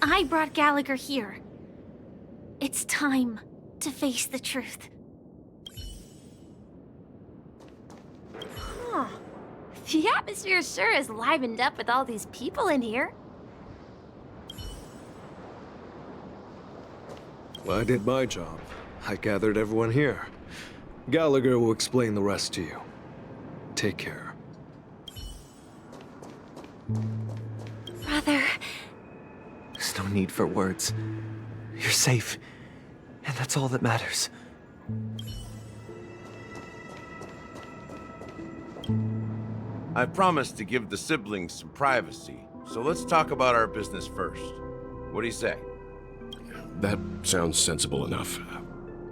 I brought Gallagher here. It's time to face the truth. Huh. The atmosphere sure is livened up with all these people in here. Well, I did my job. I gathered everyone here. Gallagher will explain the rest to you. Take care. Brother. There's no need for words. You're safe, and that's all that matters. I promised to give the siblings some privacy, so let's talk about our business first. What do you say? That sounds sensible enough.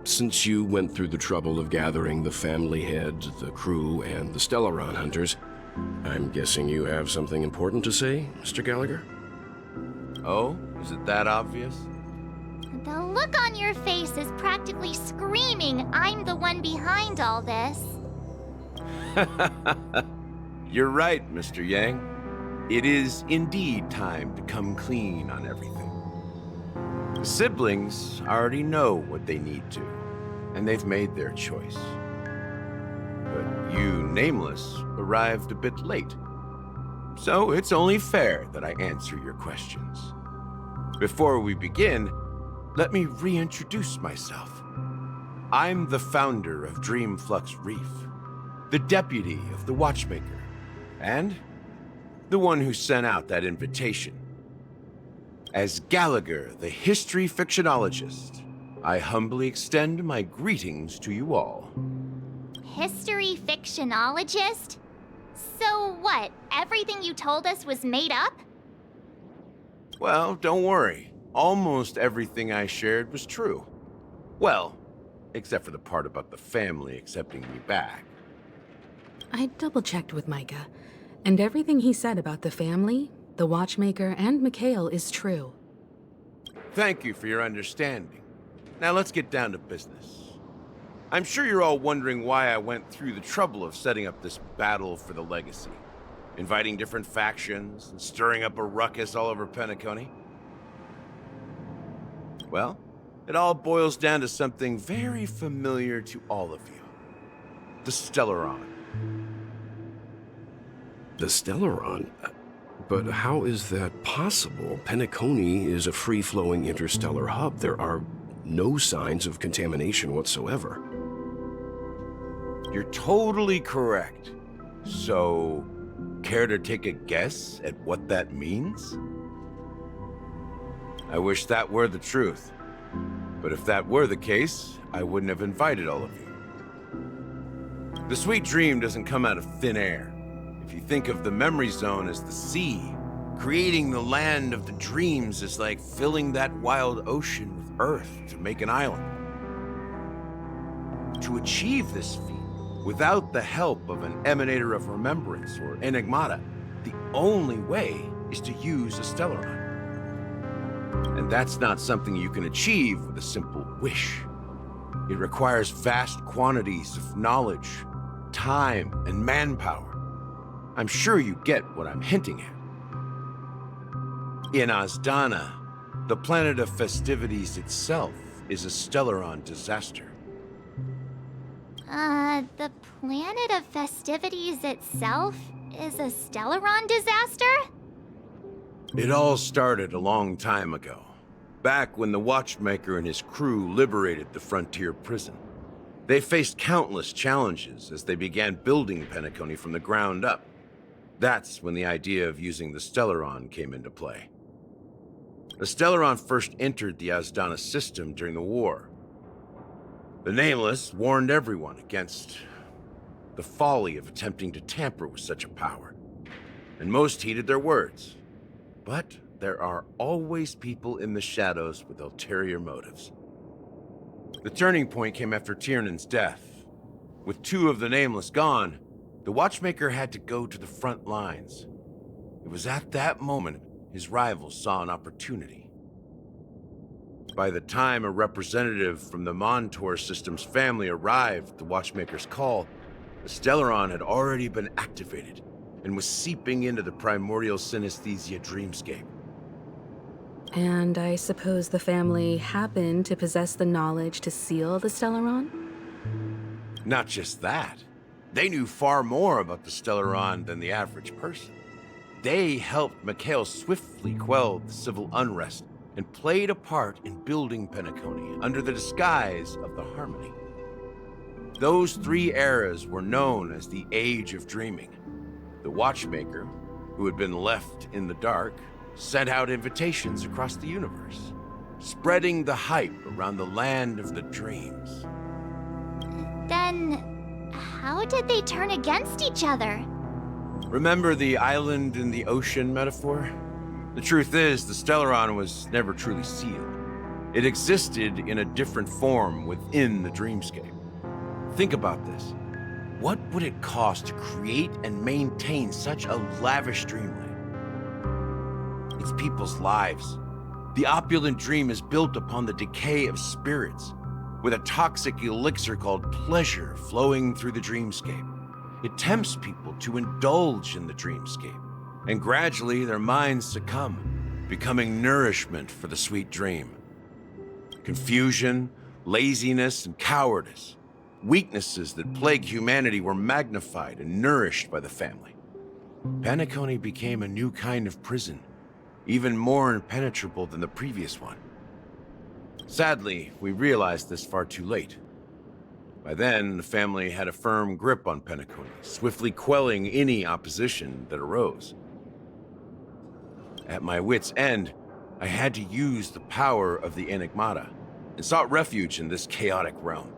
Since you went through the trouble of gathering the family head, the crew, and the Stellaron hunters, I'm guessing you have something important to say, Mr. Gallagher? Oh, is it that obvious? The look on your face is practically screaming, I'm the one behind all this. You're right, Mr. Yang. It is indeed time to come clean on everything. The siblings already know what they need to, and they've made their choice. But you, Nameless, arrived a bit late. So it's only fair that I answer your questions. Before we begin, let me reintroduce myself. I'm the founder of Dreamflux Reef, the deputy of the Watchmaker, and the one who sent out that invitation. As Gallagher, the history fictionologist, I humbly extend my greetings to you all. History fictionologist? So what, everything you told us was made up? Well, don't worry. Almost everything I shared was true. Well, except for the part about the family accepting me back. I double-checked with Micah, and everything he said about the family, the Watchmaker, and Mikhail is true. Thank you for your understanding. Now let's get down to business. I'm sure you're all wondering why I went through the trouble of setting up this battle for the legacy, inviting different factions and stirring up a ruckus all over Penacony. Well, it all boils down to something very familiar to all of you. The Stellaron. The Stellaron? But how is that possible? Penacony is a free-flowing interstellar hub. There are no signs of contamination whatsoever. You're totally correct. So, care to take a guess at what that means? I wish that were the truth. But if that were the case, I wouldn't have invited all of you. The sweet dream doesn't come out of thin air. If you think of the memory zone as the sea, creating the land of the dreams is like filling that wild ocean with earth to make an island. To achieve this feat, without the help of an emanator of remembrance or enigmata, the only way is to use a Stellaron. And that's not something you can achieve with a simple wish. It requires vast quantities of knowledge, time, and manpower. I'm sure you get what I'm hinting at. In Azdana, the planet of festivities itself is a Stellaron disaster. The planet of festivities itself is a Stellaron disaster? It all started a long time ago, back when the Watchmaker and his crew liberated the frontier prison. They faced countless challenges as they began building Penacony from the ground up. That's when the idea of using the Stellaron came into play. The Stellaron first entered the Azdana system during the war. The Nameless warned everyone against the folly of attempting to tamper with such a power, and most heeded their words. But there are always people in the shadows with ulterior motives. The turning point came after Tiernan's death. With two of the Nameless gone, the Watchmaker had to go to the front lines. It was at that moment his rivals saw an opportunity. By the time a representative from the Montour System's family arrived at the Watchmaker's call, the Stellaron had already been activated and was seeping into the primordial synesthesia dreamscape. And I suppose the family happened to possess the knowledge to seal the Stellaron? Not just that. They knew far more about the Stellaron than the average person. They helped Mikhail swiftly quell the civil unrest and played a part in building Penacony under the disguise of the Harmony. Those 3 eras were known as the Age of Dreaming. The Watchmaker, who had been left in the dark, sent out invitations across the universe, spreading the hype around the land of the dreams. Then, how did they turn against each other? Remember the island in the ocean metaphor? The truth is, the Stellaron was never truly sealed. It existed in a different form within the dreamscape. Think about this. What would it cost to create and maintain such a lavish dreamland? It's people's lives. The opulent dream is built upon the decay of spirits, with a toxic elixir called pleasure flowing through the dreamscape. It tempts people to indulge in the dreamscape, and gradually their minds succumb, becoming nourishment for the sweet dream. Confusion, laziness, and cowardice, weaknesses that plague humanity, were magnified and nourished by the family. Penacony became a new kind of prison, even more impenetrable than the previous one. Sadly, we realized this far too late. By then, the family had a firm grip on Penacony, swiftly quelling any opposition that arose. At my wit's end, I had to use the power of the Enigmata, and sought refuge in this chaotic realm.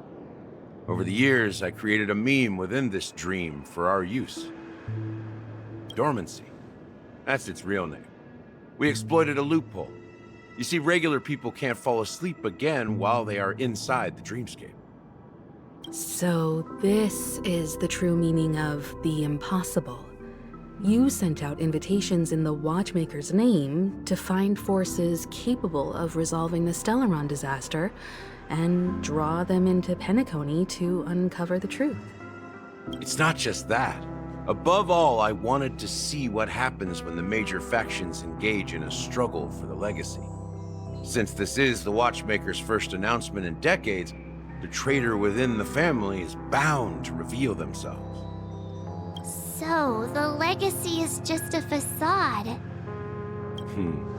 Over the years, I created a meme within this dream for our use. Dormancy. That's its real name. We exploited a loophole. You see, regular people can't fall asleep again while they are inside the dreamscape. So this is the true meaning of the impossible. You sent out invitations in the Watchmaker's name to find forces capable of resolving the Stellaron disaster and draw them into Penacony to uncover the truth. It's not just that. Above all, I wanted to see what happens when the major factions engage in a struggle for the legacy. Since this is the Watchmaker's first announcement in decades, the traitor within the family is bound to reveal themselves. So, the legacy is just a facade.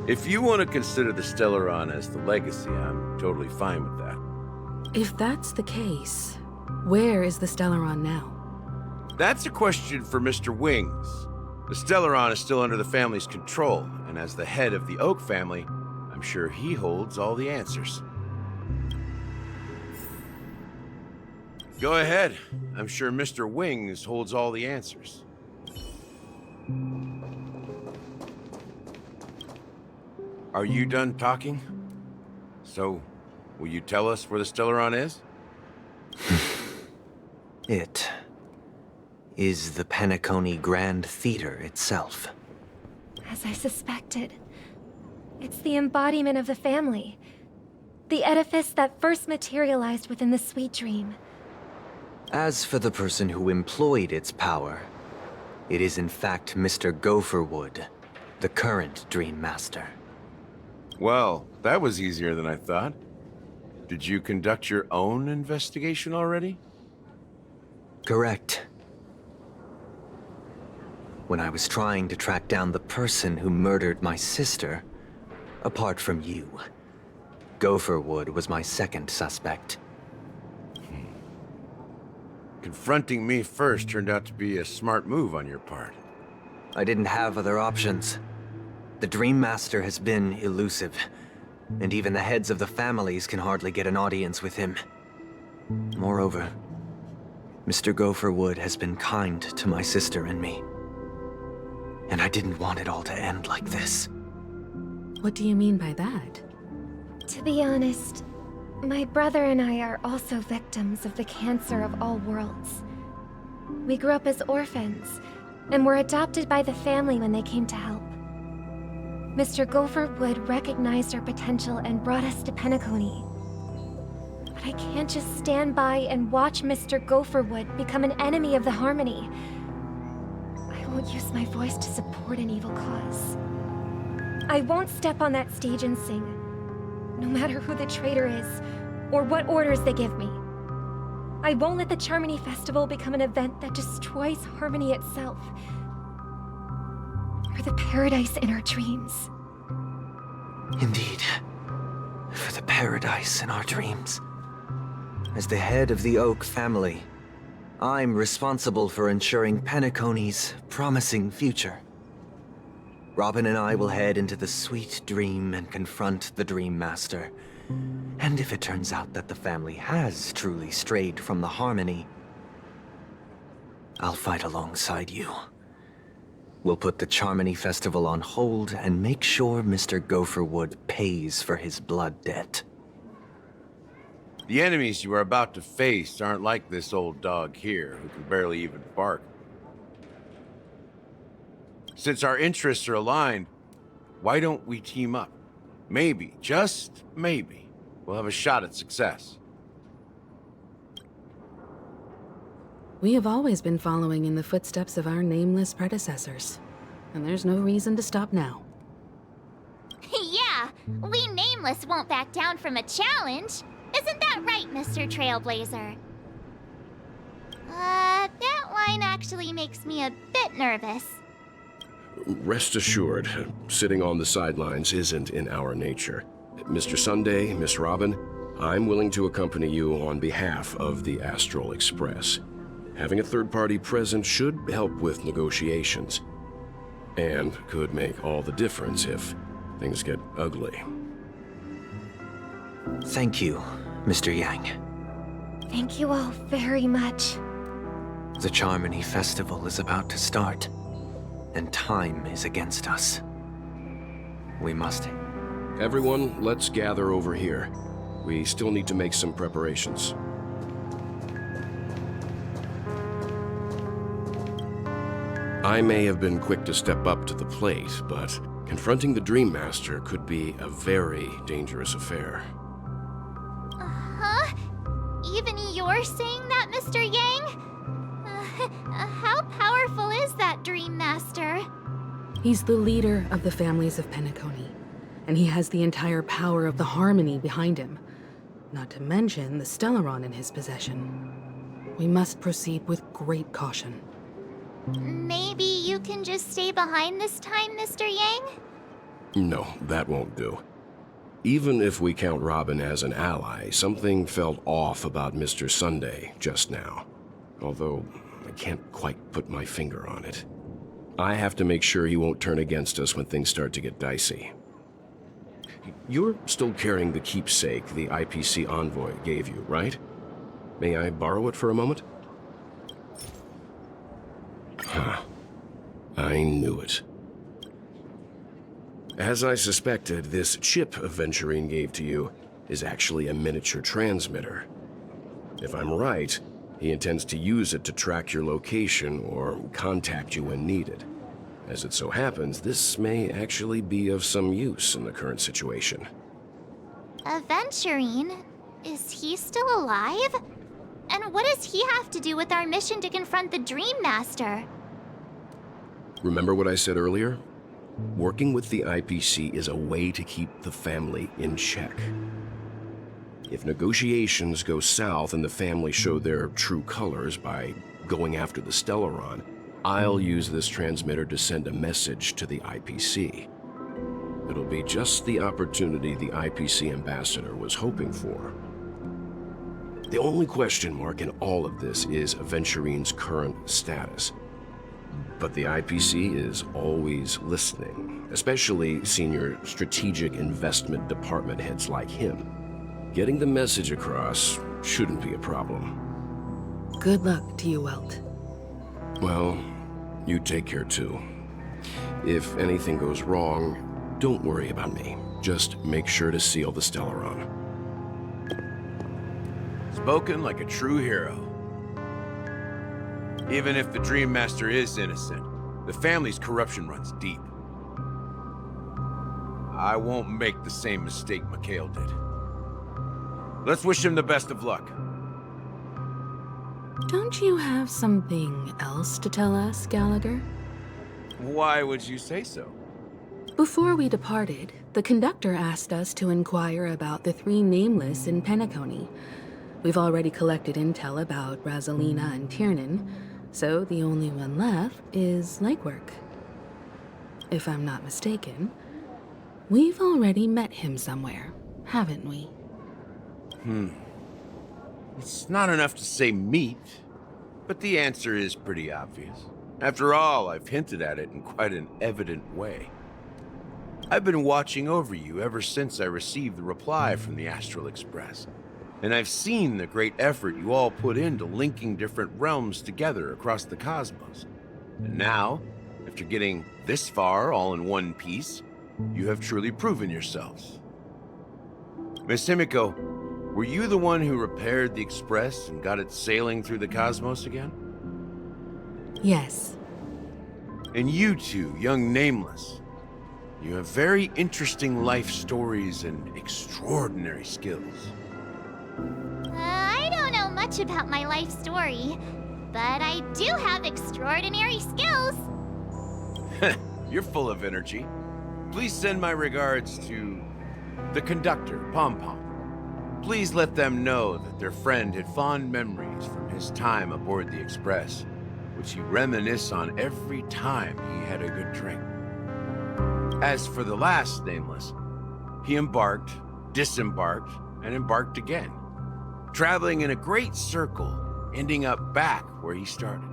If you want to consider the Stellaron as the legacy, I'm totally fine with that. If that's the case, where is the Stellaron now? That's a question for Mr. Wings. The Stellaron is still under the family's control, and as the head of the Oak family, I'm sure he holds all the answers. Go ahead. I'm sure Mr. Wings holds all the answers. Are you done talking? So, will you tell us where the Stellaron is? It is the Penacony Grand Theater itself. As I suspected. It's the embodiment of the family. The edifice that first materialized within the sweet dream. As for the person who employed its power, it is in fact Mr. Gopherwood, the current Dream Master. Well, that was easier than I thought. Did you conduct your own investigation already? Correct. When I was trying to track down the person who murdered my sister, apart from you, Gopherwood was my second suspect. Confronting me first turned out to be a smart move on your part. I didn't have other options. The Dream Master has been elusive, and even the heads of the families can hardly get an audience with him. Moreover, Mr. Gopherwood has been kind to my sister and me. And I didn't want it all to end like this. What do you mean by that? To be honest, my brother and I are also victims of the cancer of all worlds. We grew up as orphans, and were adopted by the family when they came to help. Mr. Gopherwood recognized our potential and brought us to Penacony. But I can't just stand by and watch Mr. Gopherwood become an enemy of the Harmony. I won't use my voice to support an evil cause. I won't step on that stage and sing, no matter who the traitor is, or what orders they give me. I won't let the Charmony Festival become an event that destroys harmony itself, or the paradise in our dreams. Indeed. For the paradise in our dreams. As the head of the Oak family, I'm responsible for ensuring Penacony's promising future. Robin and I will head into the sweet dream and confront the Dream Master. And if it turns out that the family has truly strayed from the harmony, I'll fight alongside you. We'll put the Charmony Festival on hold and make sure Mr. Gopherwood pays for his blood debt. The enemies you are about to face aren't like this old dog here, who can barely even bark. Since our interests are aligned, why don't we team up? Maybe, just maybe, we'll have a shot at success. We have always been following in the footsteps of our nameless predecessors, and there's no reason to stop now. Yeah, we Nameless won't back down from a challenge. Isn't that right, Mr. Trailblazer? That line actually makes me a bit nervous. Rest assured, sitting on the sidelines isn't in our nature. Mr. Sunday, Miss Robin, I'm willing to accompany you on behalf of the Astral Express. Having a third party present should help with negotiations, and could make all the difference if things get ugly. Thank you, Mr. Yang. Thank you all very much. The Charmony Festival is about to start, and time is against us. We must... Everyone, let's gather over here. We still need to make some preparations. I may have been quick to step up to the plate, but confronting the Dream Master could be a very dangerous affair. Huh? Even you're saying that, Mr. Yang? How powerful is that Dream Master? He's the leader of the families of Penacony, and he has the entire power of the Harmony behind him, not to mention the Stellaron in his possession. We must proceed with great caution. Maybe you can just stay behind this time, Mr. Yang? No, that won't do. Even if we count Robin as an ally, something felt off about Mr. Sunday just now. Although, I can't quite put my finger on it. I have to make sure he won't turn against us when things start to get dicey. You're still carrying the keepsake the IPC envoy gave you, right? May I borrow it for a moment? Huh. I knew it. As I suspected, this chip Aventurine gave to you is actually a miniature transmitter. If I'm right, he intends to use it to track your location or contact you when needed. As it so happens, this may actually be of some use in the current situation. Aventurine? Is he still alive? And what does he have to do with our mission to confront the Dream Master? Remember what I said earlier? Working with the IPC is a way to keep the family in check. If negotiations go south and the family show their true colors by going after the Stellaron, I'll use this transmitter to send a message to the IPC. It'll be just the opportunity the IPC ambassador was hoping for. The only question mark in all of this is Aventurine's current status. But the IPC is always listening, especially senior strategic investment department heads like him. Getting the message across shouldn't be a problem. Good luck to you, Welt. Well, you take care too. If anything goes wrong, don't worry about me. Just make sure to seal the Stellaron. Spoken like a true hero. Even if the Dream Master is innocent, the family's corruption runs deep. I won't make the same mistake Mikhail did. Let's wish him the best of luck. Don't you have something else to tell us, Gallagher? Why would you say so? Before we departed, the conductor asked us to inquire about the 3 nameless in Penacony. We've already collected intel about Rosalina and Tiernan, so the only one left is legwork. If I'm not mistaken, we've already met him somewhere, haven't we? It's not enough to say meet, but the answer is pretty obvious. After all, I've hinted at it in quite an evident way. I've been watching over you ever since I received the reply from the Astral Express, and I've seen the great effort you all put into linking different realms together across the cosmos. And now, after getting this far all in one piece, you have truly proven yourselves. Miss Himiko, were you the one who repaired the Express and got it sailing through the cosmos again? Yes. And you two, young Nameless, you have very interesting life stories and extraordinary skills. I don't know much about my life story, but I do have extraordinary skills. You're full of energy. Please send my regards to the conductor, Pom Pom. Please let them know that their friend had fond memories from his time aboard the Express, which he reminisced on every time he had a good drink. As for the last Nameless, he embarked, disembarked, and embarked again, traveling in a great circle, ending up back where he started.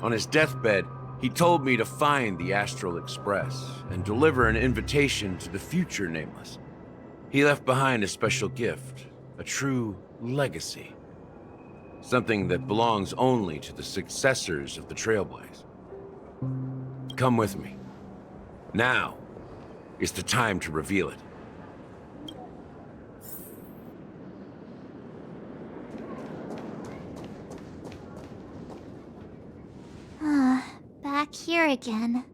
On his deathbed, he told me to find the Astral Express and deliver an invitation to the future Nameless. He left behind a special gift, a true legacy. Something that belongs only to the successors of the Trailblaze. Come with me. Now is the time to reveal it. Back here again.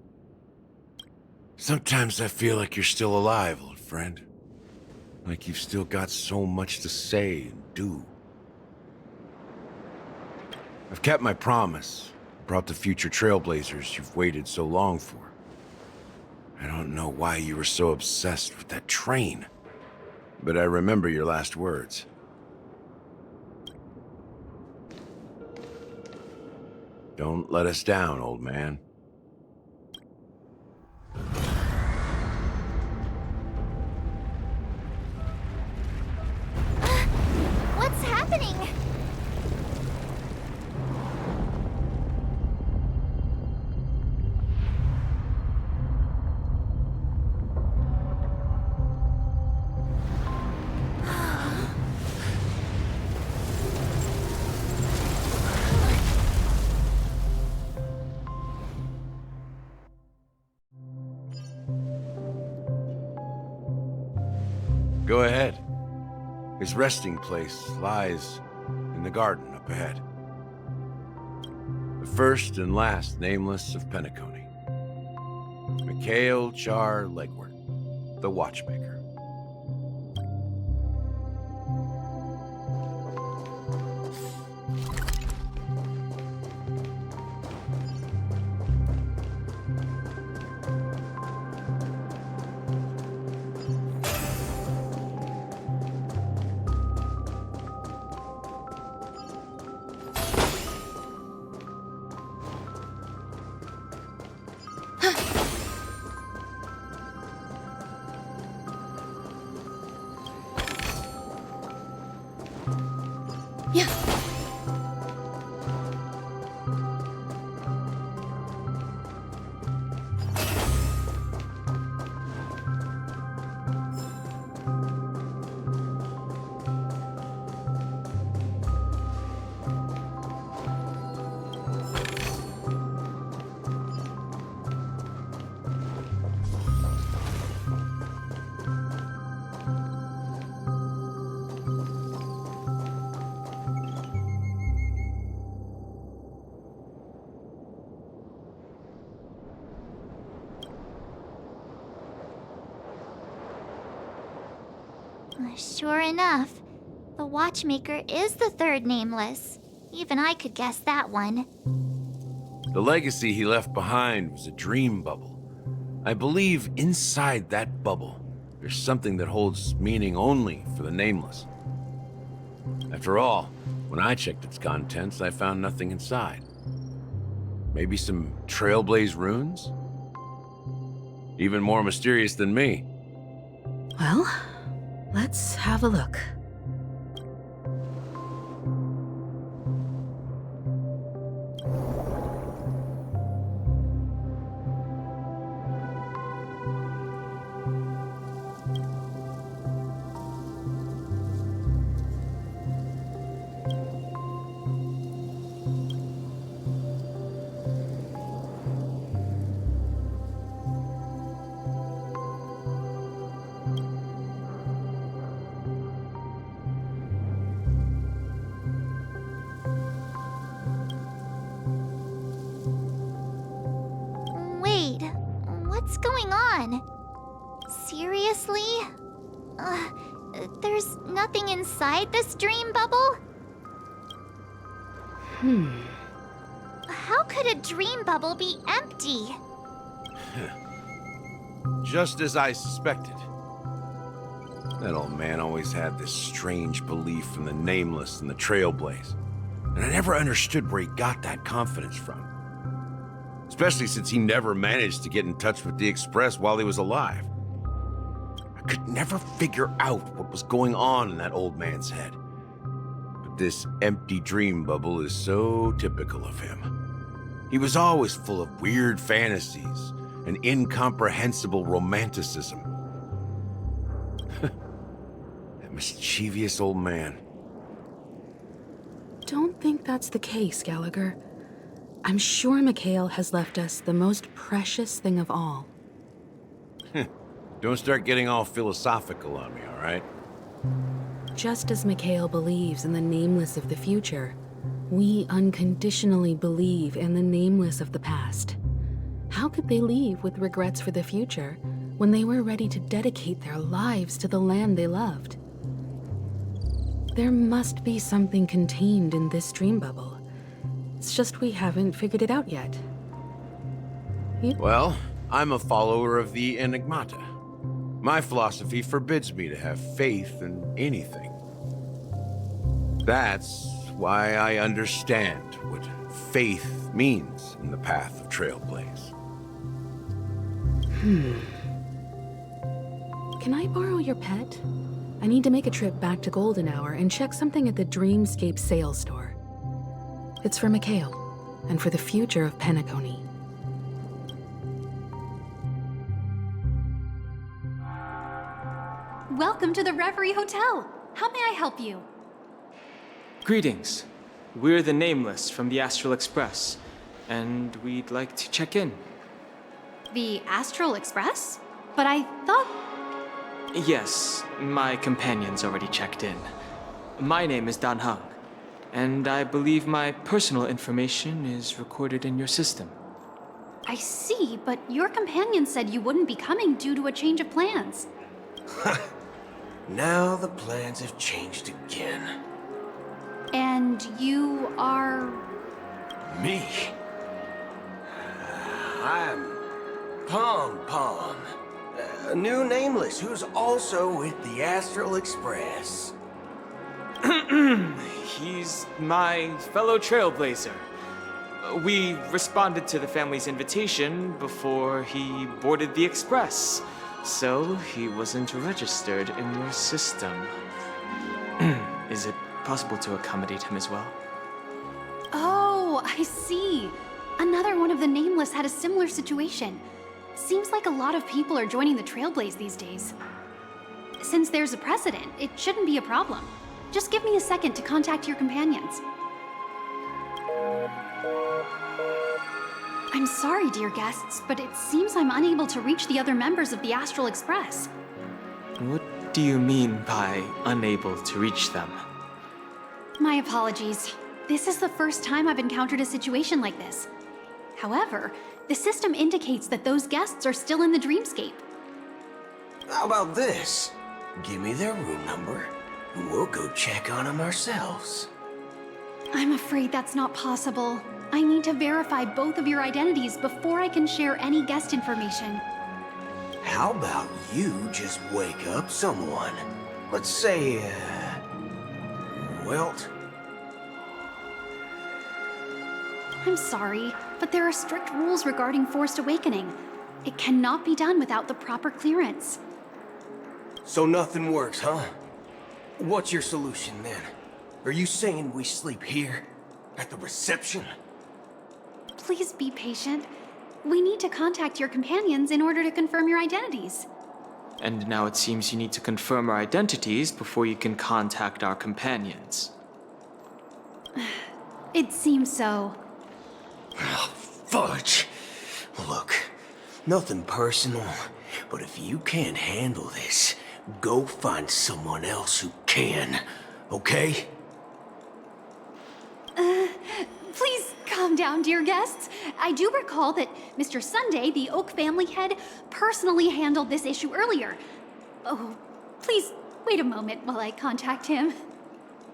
Sometimes I feel like you're still alive, old friend. Like you've still got so much to say and do. I've kept my promise, brought the future Trailblazers you've waited so long for. I don't know why you were so obsessed with that train, but I remember your last words. Don't let us down, old man. What's happening? Go ahead. His resting place lies in the garden up ahead. The first and last Nameless of Penacony. Mikhail Char Legwart, the Watchmaker. Sure enough, the Watchmaker is the third Nameless. Even I could guess that one. The legacy he left behind was a dream bubble, I believe inside that bubble, there's something that holds meaning only for the nameless. After all, when I checked its contents, I found nothing inside. Maybe some Trailblaze runes? Even more mysterious than me. Well, let's have a look. Wait, what's going on? Seriously? There's nothing inside this dream bubble? How could a dream bubble be empty? Just as I suspected. That old man always had this strange belief in the nameless and the Trailblaze. And I never understood where he got that confidence from. Especially since he never managed to get in touch with the Express while he was alive. I could never figure out what was going on in that old man's head. But this empty dream bubble is so typical of him. He was always full of weird fantasies and incomprehensible romanticism. That mischievous old man. Don't think that's the case, Gallagher. I'm sure Mikhail has left us the most precious thing of all. Don't start getting all philosophical on me, all right? Just as Mikhail believes in the nameless of the future, we unconditionally believe in the nameless of the past. How could they leave with regrets for the future when they were ready to dedicate their lives to the land they loved? There must be something contained in this dream bubble. It's just we haven't figured it out yet. Well, I'm a follower of the Enigmata. My philosophy forbids me to have faith in anything. That's why I understand what faith means in the path of Trailblaze. Can I borrow your pet? I need to make a trip back to Golden Hour and check something at the Dreamscape sales store. It's for Mikhail, and for the future of Penacony. Welcome to the Reverie Hotel. How may I help you? Greetings. We're the Nameless from the Astral Express, and we'd like to check in. The Astral Express? But I thought... Yes, my companion's already checked in. My name is Dan Heng, and I believe my personal information is recorded in your system. I see, but your companion said you wouldn't be coming due to a change of plans. Now the plans have changed again. And you are... Me? I'm Pom Pom, a new nameless who's also with the Astral Express. He's my fellow Trailblazer. We responded to the family's invitation before he boarded the Express, so he wasn't registered in your system. Is it possible to accommodate him as well? Oh, I see. Another one of the Nameless had a similar situation. Seems like a lot of people are joining the Trailblaze these days. Since there's a precedent, it shouldn't be a problem. Just give me a second to contact your companions. I'm sorry, dear guests, but it seems I'm unable to reach the other members of the Astral Express. What do you mean by unable to reach them? My apologies. This is the first time I've encountered a situation like this. However, the system indicates that those guests are still in the dreamscape. How about this? Give me their room number, and we'll go check on them ourselves. I'm afraid that's not possible. I need to verify both of your identities before I can share any guest information. How about you just wake up someone? Let's say, Welt? I'm sorry, but there are strict rules regarding forced awakening. It cannot be done without the proper clearance. So nothing works, huh? What's your solution then? Are you saying we sleep here? At the reception? Please be patient. We need to contact your companions in order to confirm your identities. And now it seems you need to confirm our identities before you can contact our companions. It seems so. Oh, fudge. Look, nothing personal, but if you can't handle this, go find someone else who can, okay? Please calm down, dear guests. I do recall that Mr. Sunday, the Oak family head, personally handled this issue earlier. Oh, please wait a moment while I contact him.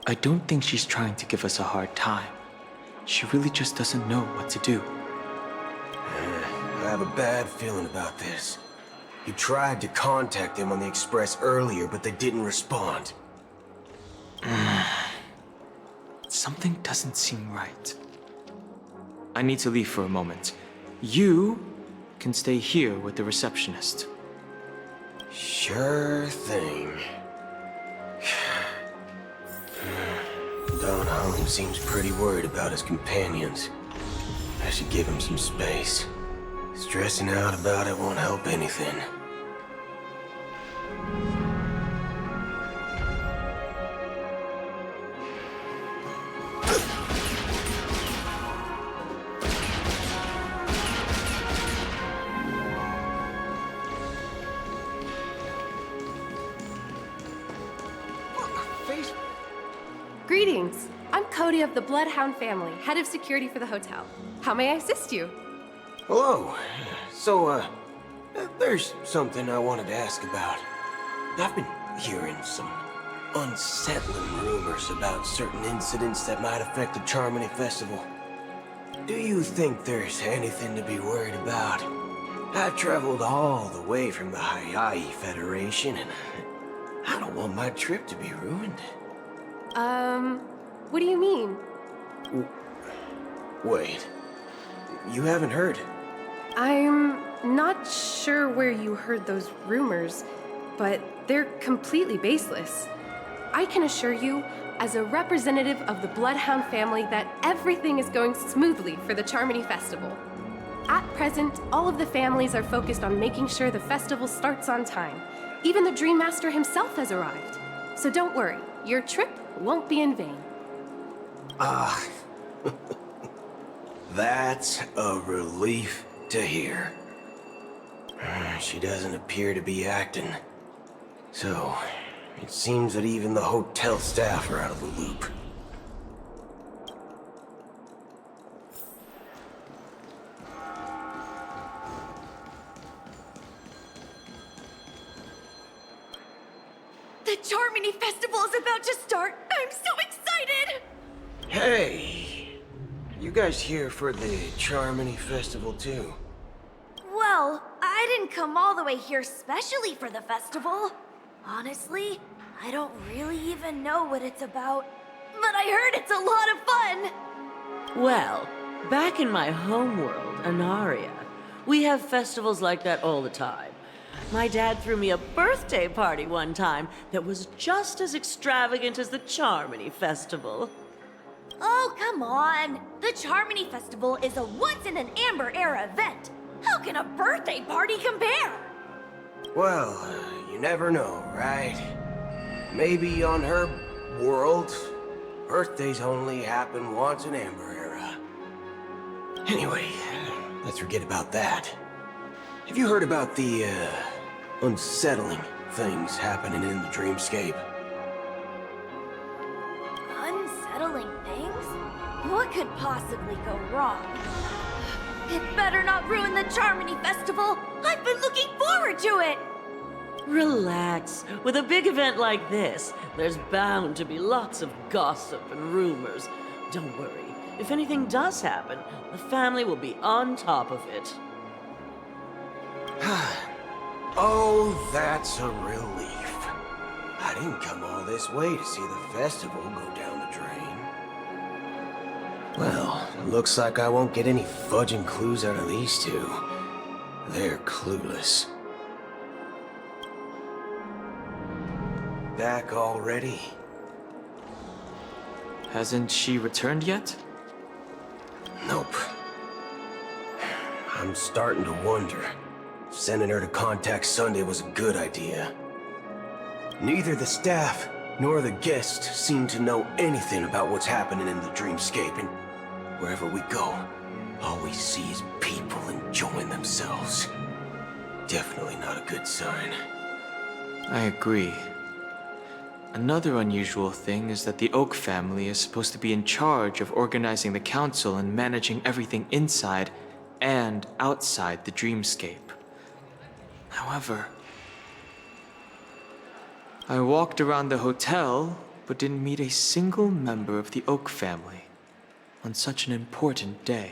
I don't think she's trying to give us a hard time. She really just doesn't know what to do. I have a bad feeling about this. You tried to contact them on the Express earlier, but they didn't respond. Something doesn't seem right. I need to leave for a moment. You can stay here with the receptionist. Sure thing. Don Holmes seems pretty worried about his companions. I should give him some space. Stressing out about it won't help anything. Greetings. I'm Cody of the Bloodhound family, head of security for the hotel. How may I assist you? Hello. So, there's something I wanted to ask about. I've been hearing some unsettling rumors about certain incidents that might affect the Charmony Festival. Do you think there's anything to be worried about? I've traveled all the way from the Hayahi Federation, and I don't want my trip to be ruined. What do you mean? Wait. You haven't heard? I'm not sure where you heard those rumors, but they're completely baseless. I can assure you, as a representative of the Bloodhound family, that everything is going smoothly for the Charmony Festival. At present, all of the families are focused on making sure the festival starts on time. Even the Dream Master himself has arrived. So don't worry, your trip won't be in vain. That's a relief to hear. She doesn't appear to be acting. So, it seems that even the hotel staff are out of the loop. The Charmony Festival is about to start! I'm so excited! Hey! You guys here for the Charmony Festival too? Well, I didn't come all the way here specially for the festival. Honestly, I don't really even know what it's about. But I heard it's a lot of fun! Well, back in my homeworld, Anaria, we have festivals like that all the time. My dad threw me a birthday party one time that was just as extravagant as the Charmony Festival. Oh, come on! The Charmony Festival is a once-in-an-Amber Era event! How can a birthday party compare? Well, you never know, right? Maybe on her world, birthdays only happen once in Amber Era. Anyway, let's forget about that. Have you heard about the, unsettling things happening in the dreamscape? Unsettling things? What could possibly go wrong? It better not ruin the Charmony Festival! I've been looking forward to it! Relax. With a big event like this, there's bound to be lots of gossip and rumors. Don't worry. If anything does happen, the family will be on top of it. Oh, that's a relief. I didn't come all this way to see the festival go down the drain. Well, looks like I won't get any fudging clues out of these two. They're clueless. Back already? Hasn't she returned yet? Nope. I'm starting to wonder. Sending her to contact Sunday was a good idea. Neither the staff nor the guests seem to know anything about what's happening in the dreamscape, and wherever we go, all we see is people enjoying themselves. Definitely not a good sign. I agree. Another unusual thing is that the Oak family is supposed to be in charge of organizing the council and managing everything inside and outside the dreamscape. However, I walked around the hotel, but didn't meet a single member of the Oak family on such an important day.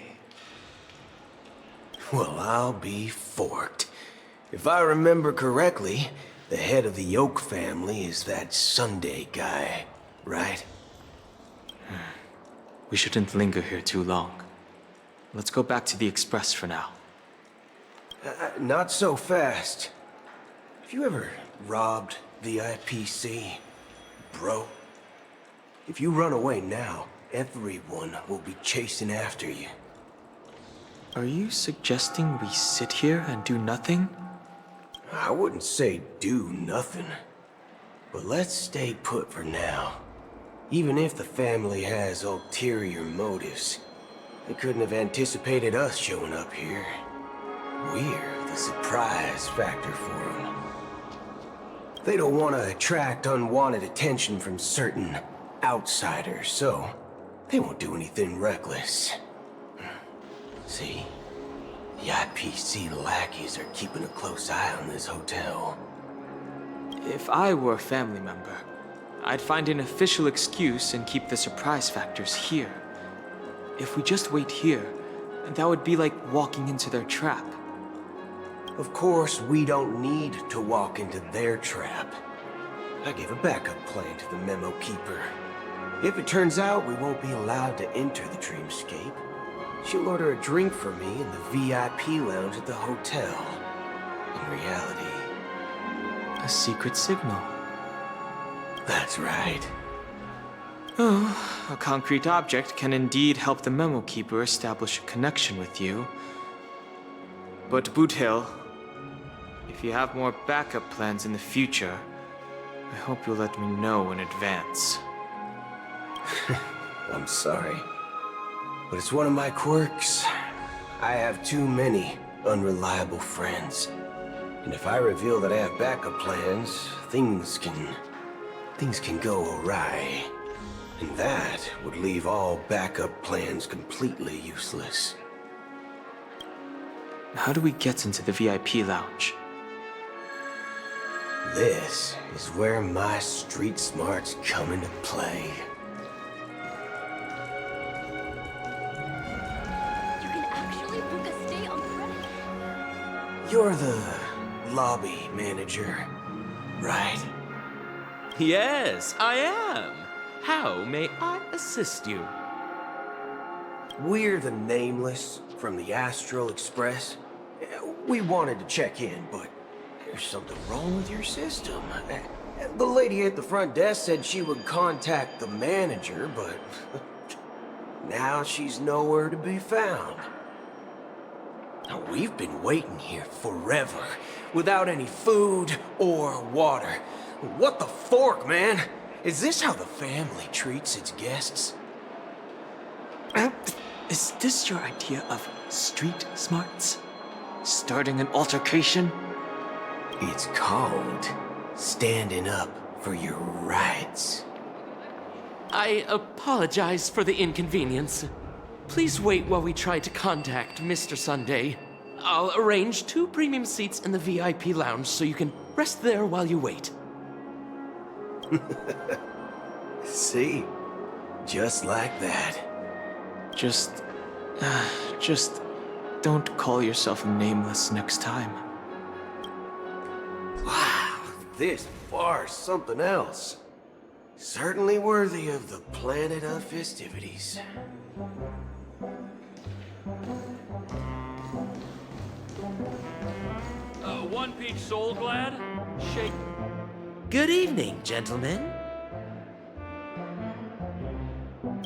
Well, I'll be forked. If I remember correctly, the head of the Oak family is that Sunday guy, right? We shouldn't linger here too long. Let's go back to the Express for now. Not so fast. Have you ever robbed the IPC, bro? If you run away now, everyone will be chasing after you. Are you suggesting we sit here and do nothing? I wouldn't say do nothing, but let's stay put for now. Even if the family has ulterior motives, they couldn't have anticipated us showing up here. We're the surprise factor for them. They don't want to attract unwanted attention from certain outsiders, so they won't do anything reckless. See? The IPC lackeys are keeping a close eye on this hotel. If I were a family member, I'd find an official excuse and keep the surprise factors here. If we just wait here, that would be like walking into their trap. Of course, we don't need to walk into their trap. I gave a backup plan to the memo keeper. If it turns out we won't be allowed to enter the dreamscape, she'll order a drink for me in the VIP lounge at the hotel. In reality, a secret signal. That's right. Oh, a concrete object can indeed help the memo keeper establish a connection with you. But Boot Hill, if you have more backup plans in the future, I hope you'll let me know in advance. I'm sorry, but it's one of my quirks. I have too many unreliable friends. And if I reveal that I have backup plans, things can go awry. And that would leave all backup plans completely useless. How do we get into the VIP lounge? This is where my street smarts come into play. You can actually book a stay on credit. You're the lobby manager, right? Yes, I am. How may I assist you? We're the Nameless from the Astral Express. We wanted to check in, but there's something wrong with your system. The lady at the front desk said she would contact the manager, but now she's nowhere to be found. Now, we've been waiting here forever, without any food or water. What the fork, man? Is this how the family treats its guests? Is this your idea of street smarts? Starting an altercation? It's called standing up for your rights. I apologize for the inconvenience. Please wait while we try to contact Mr. Sunday. I'll arrange 2 premium seats in the VIP lounge so you can rest there while you wait. See? Just like that. Just don't call yourself Nameless next time. This bar's something else. Certainly worthy of the planet of festivities. One peach soul glad? Shake. Good evening, gentlemen.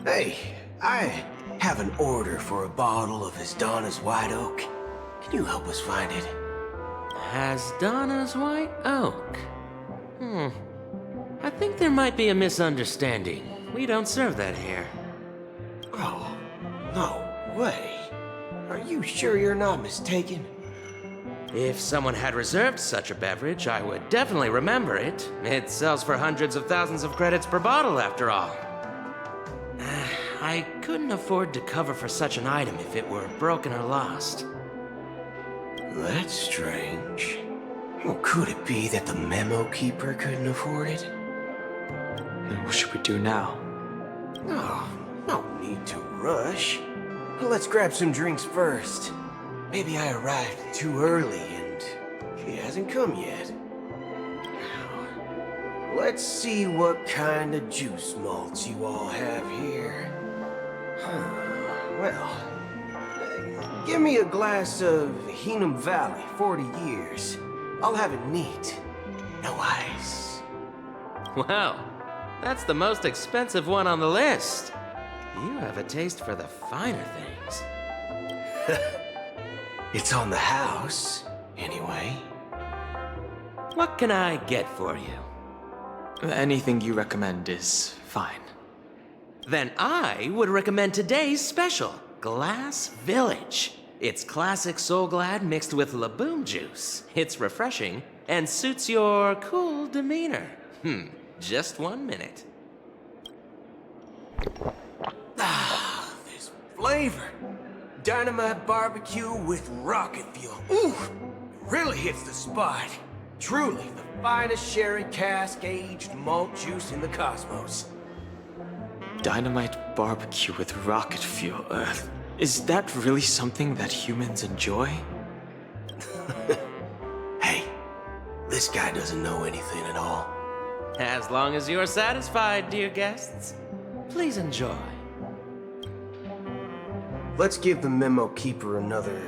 Hey, I have an order for a bottle of Hasdana's White Oak. Can you help us find it? Hasdana's White Oak? I think there might be a misunderstanding. We don't serve that here. Oh, no way. Are you sure you're not mistaken? If someone had reserved such a beverage, I would definitely remember it. It sells for hundreds of thousands of credits per bottle, after all. I couldn't afford to cover for such an item if it were broken or lost. That's strange. Well, could it be that the memo keeper couldn't afford it? Then what should we do now? Oh, no need to rush. Let's grab some drinks first. Maybe I arrived too early and she hasn't come yet. Let's see what kind of juice malts you all have here. Well, give me a glass of Heenum Valley, 40 years. I'll have it neat. No ice. Wow, that's the most expensive one on the list. You have a taste for the finer things. It's on the house, anyway. What can I get for you? Anything you recommend is fine. Then I would recommend today's special, Glass Village. It's classic Soul Glad mixed with Laboom juice. It's refreshing and suits your cool demeanor. Just 1 minute. Ah, this flavor. Dynamite barbecue with rocket fuel. Ooh, it really hits the spot. Truly the finest sherry cask-aged malt juice in the cosmos. Dynamite barbecue with rocket fuel. Is that really something that humans enjoy? Hey, this guy doesn't know anything at all. As long as you're satisfied, dear guests, please enjoy. Let's give the memo keeper another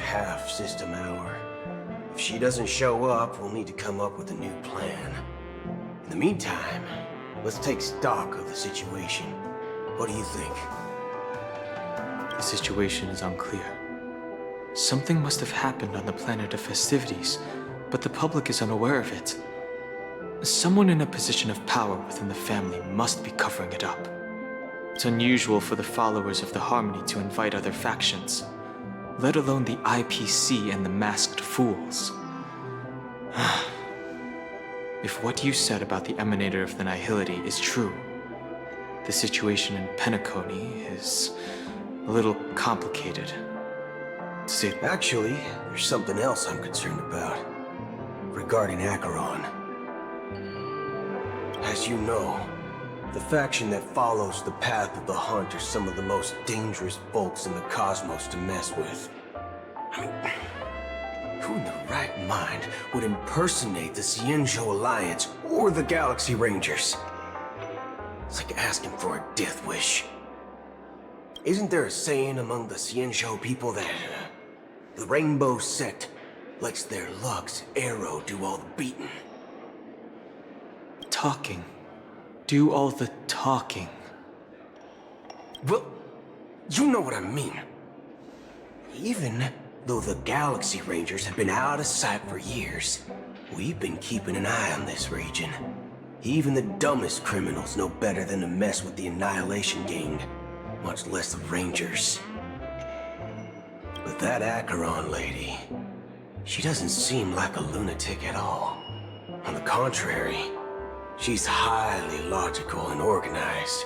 half system hour. If she doesn't show up, we'll need to come up with a new plan. In the meantime, let's take stock of the situation. What do you think? The situation is unclear. Something must have happened on the planet of festivities, but the public is unaware of it. Someone in a position of power within the family must be covering it up. It's unusual for the followers of the Harmony to invite other factions, let alone the IPC and the Masked Fools. If what you said about the Emanator of the Nihility is true, the situation in Penacony is a little complicated. Actually, there's something else I'm concerned about. Regarding Acheron. As you know, the faction that follows the path of the Hunt are some of the most dangerous folks in the cosmos to mess with. I mean, who in their right mind would impersonate the Xianzhou Alliance or the Galaxy Rangers? It's like asking for a death wish. Isn't there a saying among the Xianzhou people that the Rainbow Sect lets their Lux arrow do all the beating? Talking. Do all the talking. Well, you know what I mean. Even though the Galaxy Rangers have been out of sight for years, we've been keeping an eye on this region. Even the dumbest criminals know better than to mess with the Annihilation Gang, much less the Rangers. But that Acheron lady, she doesn't seem like a lunatic at all. On the contrary, she's highly logical and organized.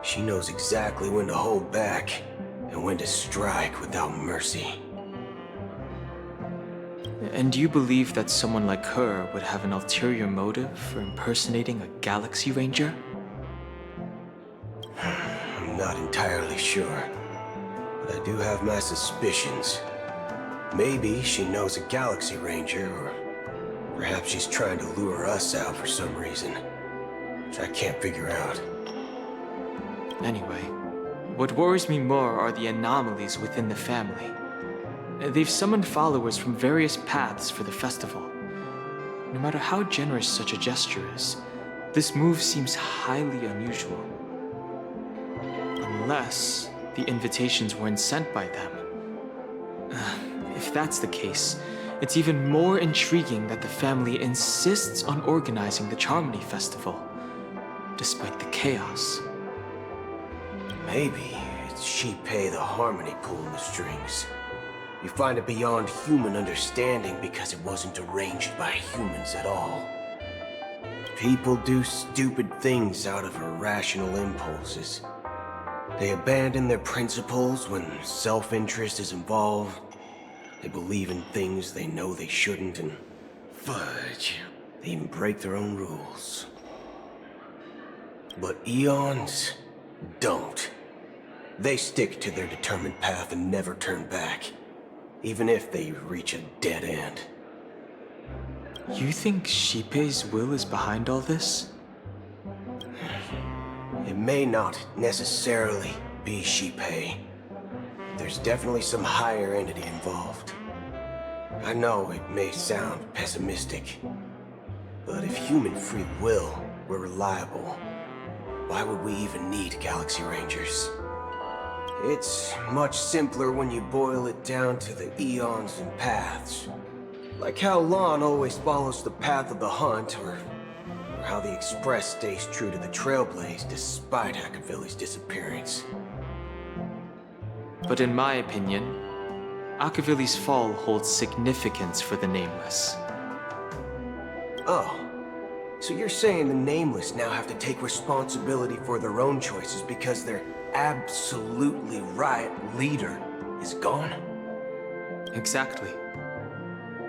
She knows exactly when to hold back and when to strike without mercy. And you believe that someone like her would have an ulterior motive for impersonating a Galaxy Ranger? I'm not entirely sure, but I do have my suspicions. Maybe she knows a Galaxy Ranger, or Perhaps she's trying to lure us out for some reason, which I can't figure out. Anyway, what worries me more are the anomalies within the family. They've summoned followers from various paths for the festival. No matter how generous such a gesture is, this move seems highly unusual. Unless the invitations weren't sent by them. If that's the case, it's even more intriguing that the family insists on organizing the Charmony Festival, despite the chaos. Maybe it's Shipei the Harmony pulling the strings. You find it beyond human understanding because it wasn't arranged by humans at all. People do stupid things out of irrational impulses. They abandon their principles when self-interest is involved. They believe in things they know they shouldn't, and fudge, they even break their own rules. But Eons don't. They stick to their determined path and never turn back, even if they reach a dead end. You think Shipei's will is behind all this? It may not necessarily be Shipei. There's definitely some higher entity involved. I know it may sound pessimistic, but if human free will were reliable, why would we even need Galaxy Rangers? It's much simpler when you boil it down to the eons and paths. Like how Lon always follows the path of the hunt, or how the Express stays true to the Trailblaze despite Akavili's disappearance. But in my opinion, Akavili's fall holds significance for the Nameless. Oh, so you're saying the Nameless now have to take responsibility for their own choices because their absolutely right leader is gone? Exactly.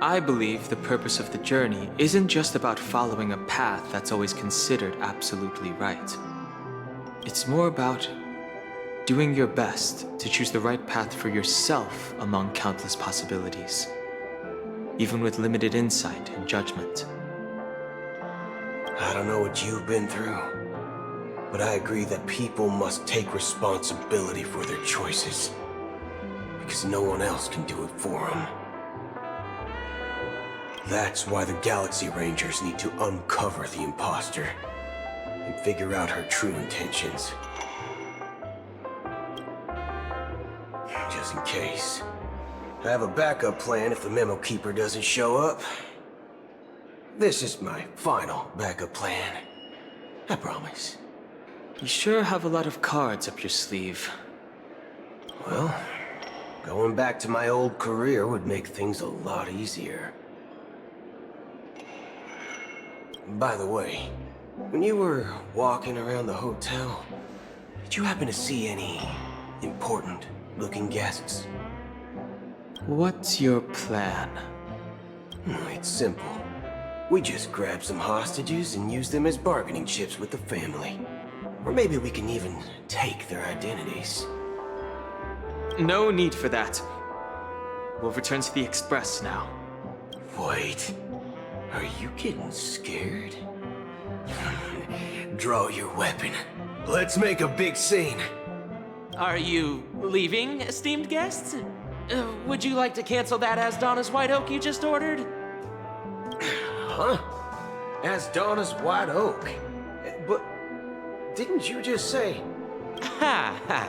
I believe the purpose of the journey isn't just about following a path that's always considered absolutely right. It's more about doing your best to choose the right path for yourself among countless possibilities, even with limited insight and judgment. I don't know what you've been through, but I agree that people must take responsibility for their choices, because no one else can do it for them. That's why the Galaxy Rangers need to uncover the imposter and figure out her true intentions. Just in case. I have a backup plan if the Memo Keeper doesn't show up. This is my final backup plan. I promise. You sure have a lot of cards up your sleeve. Well, going back to my old career would make things a lot easier. By the way, when you were walking around the hotel, did you happen to see any important-looking guests? What's your plan? It's simple. We just grab some hostages and use them as bargaining chips with the family. Or maybe we can even take their identities. No need for that. We'll return to the Express now. Wait. Are you getting scared? Draw your weapon. Let's make a big scene. Are you leaving, esteemed guests? Would you like to cancel that As Donna's White Oak you just ordered? Huh? As Donna's White Oak? But didn't you just say... Ha ha.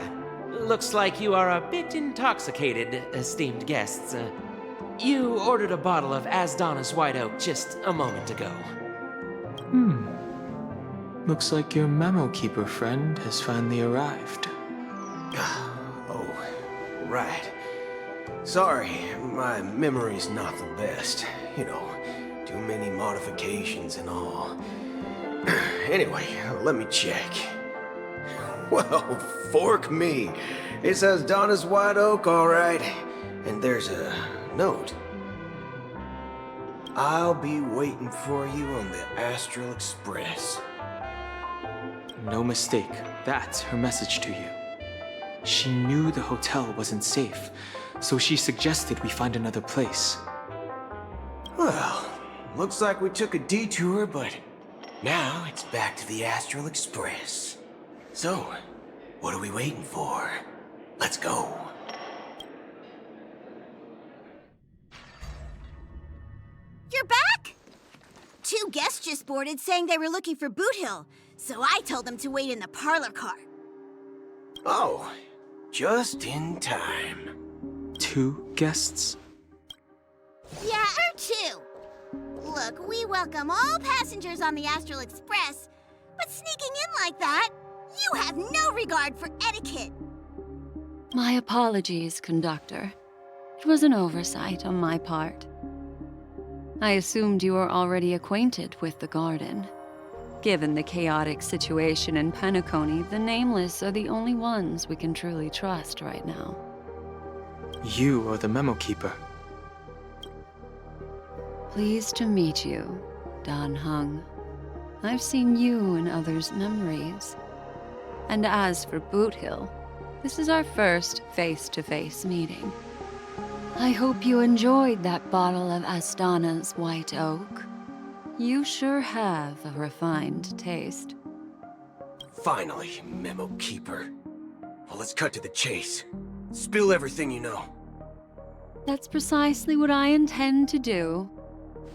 Looks like you are a bit intoxicated, esteemed guests. You ordered a bottle of As Donna's White Oak just a moment ago. Looks like your Memo Keeper friend has finally arrived. Oh, right. Sorry, my memory's not the best. You know, too many modifications and all. Anyway, let me check. Well, fork me. It says Donna's White Oak, all right. And there's a note. I'll be waiting for you on the Astral Express. No mistake. That's her message to you. She knew the hotel wasn't safe, so she suggested we find another place. Well, Looks like we took a detour, but now it's back to the Astral Express. So, what are we waiting for? Let's go. You're back? 2 guests just boarded saying they were looking for Boot Hill, so I told them to wait in the parlor car. Oh, just in time. 2 guests? Yeah, or 2. Look, we welcome all passengers on the Astral Express, but sneaking in like that, you have no regard for etiquette. My apologies, conductor. It was an oversight on my part. I assumed you were already acquainted with the garden. Given the chaotic situation in Penacony, the Nameless are the only ones we can truly trust right now. You are the memo keeper. Pleased to meet you, Dan Hung. I've seen you in others' memories. And as for Boot Hill, this is our first face-to-face meeting. I hope you enjoyed that bottle of Astana's White Oak. You sure have a refined taste. Finally, Memo Keeper. Well, let's cut to the chase. Spill everything you know. That's precisely what I intend to do.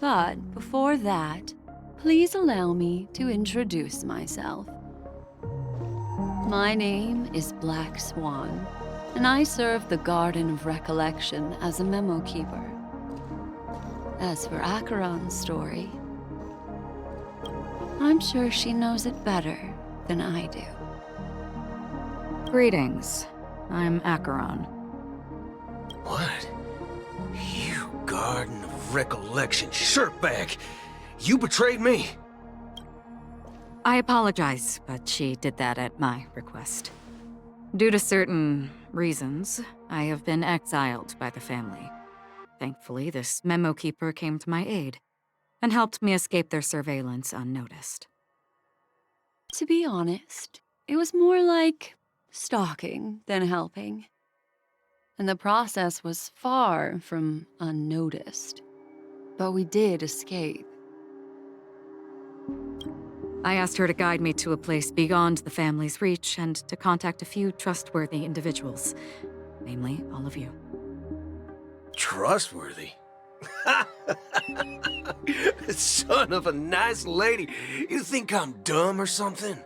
But before that, please allow me to introduce myself. My name is Black Swan, and I serve the Garden of Recollection as a memo keeper. As for Acheron's story, I'm sure she knows it better than I do. Greetings. I'm Acheron. What? You Garden of Recollection shirtbag! You betrayed me! I apologize, but she did that at my request. Due to certain reasons, I have been exiled by the family. Thankfully, this memo keeper came to my aid and helped me escape their surveillance unnoticed. To be honest, it was more like stalking than helping. And the process was far from unnoticed. But we did escape. I asked her to guide me to a place beyond the family's reach and to contact a few trustworthy individuals. Namely, all of you. Trustworthy? Son of a nice lady. You think I'm dumb or something?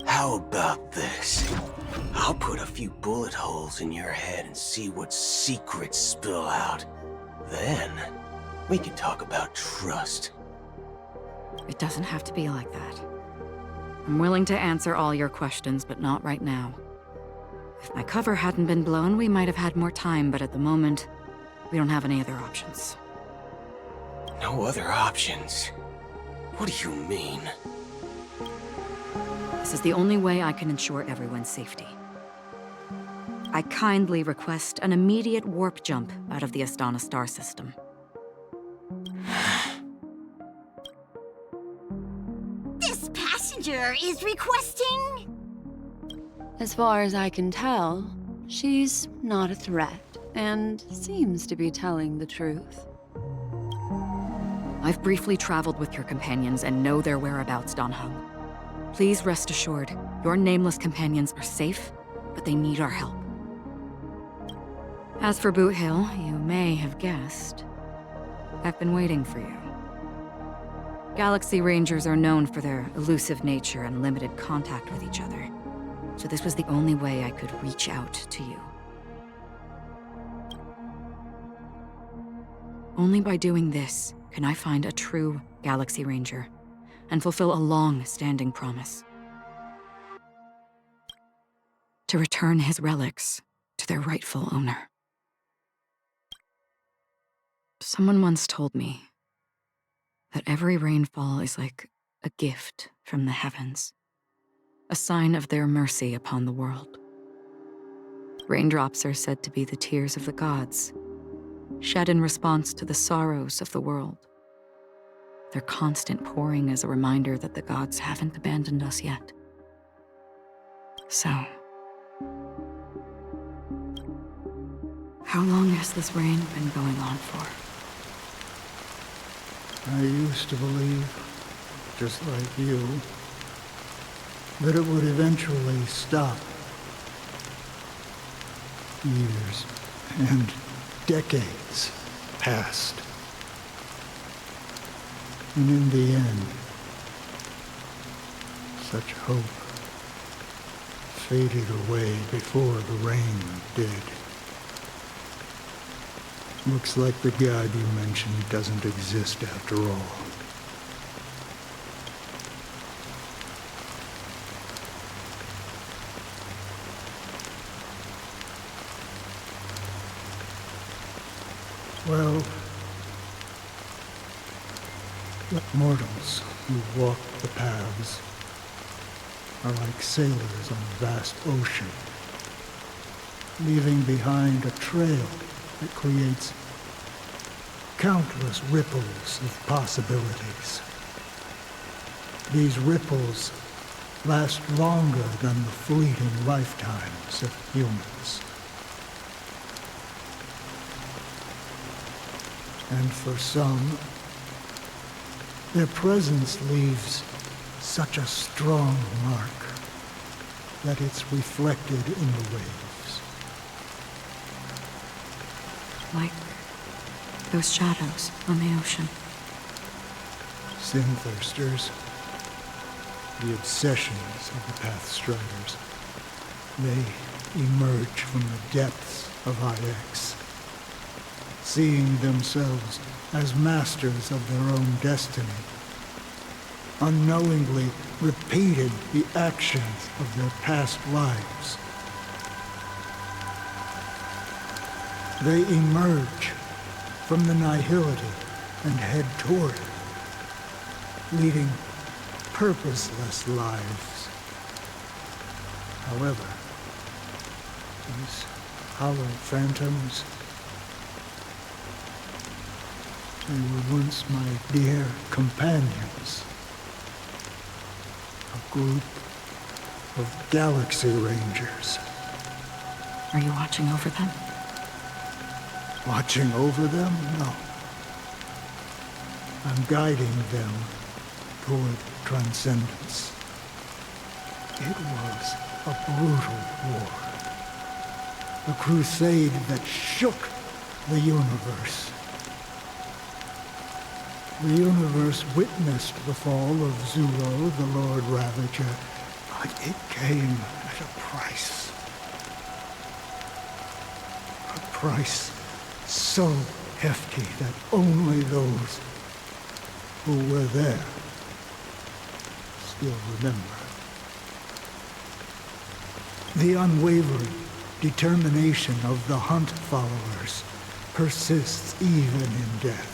How about this? I'll put a few bullet holes in your head and see what secrets spill out. Then, we can talk about trust. It doesn't have to be like that. I'm willing to answer all your questions, but not right now. If my cover hadn't been blown, we might have had more time, but at the moment, we don't have any other options. No other options? What do you mean? This is the only way I can ensure everyone's safety. I kindly request an immediate warp jump out of the Astana star system. This passenger is requesting... As far as I can tell, she's not a threat and seems to be telling the truth. I've briefly traveled with your companions and know their whereabouts, Dan Hung. Please rest assured, your nameless companions are safe, but they need our help. As for Boot Hill, you may have guessed. I've been waiting for you. Galaxy Rangers are known for their elusive nature and limited contact with each other, so this was the only way I could reach out to you. Only by doing this can I find a true Galaxy Ranger and fulfill a long-standing promise. To return his relics to their rightful owner. Someone once told me that every rainfall is like a gift from the heavens, a sign of their mercy upon the world. Raindrops are said to be the tears of the gods, shed in response to the sorrows of the world. Their constant pouring is a reminder that the gods haven't abandoned us yet. So, how long has this rain been going on for? I used to believe, just like you, that it would eventually stop. Years and decades passed. And in the end, such hope faded away before the rain did. Looks like the God you mentioned doesn't exist after all. Well, mortals who walk the paths are like sailors on a vast ocean, leaving behind a trail that creates countless ripples of possibilities. These ripples last longer than the fleeting lifetimes of humans. And for some, their presence leaves such a strong mark that it's reflected in the waves. Like those shadows on the ocean. Sin-thirsters, the obsessions of the Pathstriders, they emerge from the depths of IX, seeing themselves as masters of their own destiny, unknowingly repeated the actions of their past lives. They emerge from the nihility and head toward it, leading purposeless lives. However, these hollow phantoms, they were once my dear companions. A group of Galaxy Rangers. Are you watching over them? Watching over them? No. I'm guiding them toward transcendence. It was a brutal war. A crusade that shook the universe. The universe witnessed the fall of Zulo, the Lord Ravager, but it came at a price. A price so hefty that only those who were there still remember. The unwavering determination of the Hunt followers persists even in death.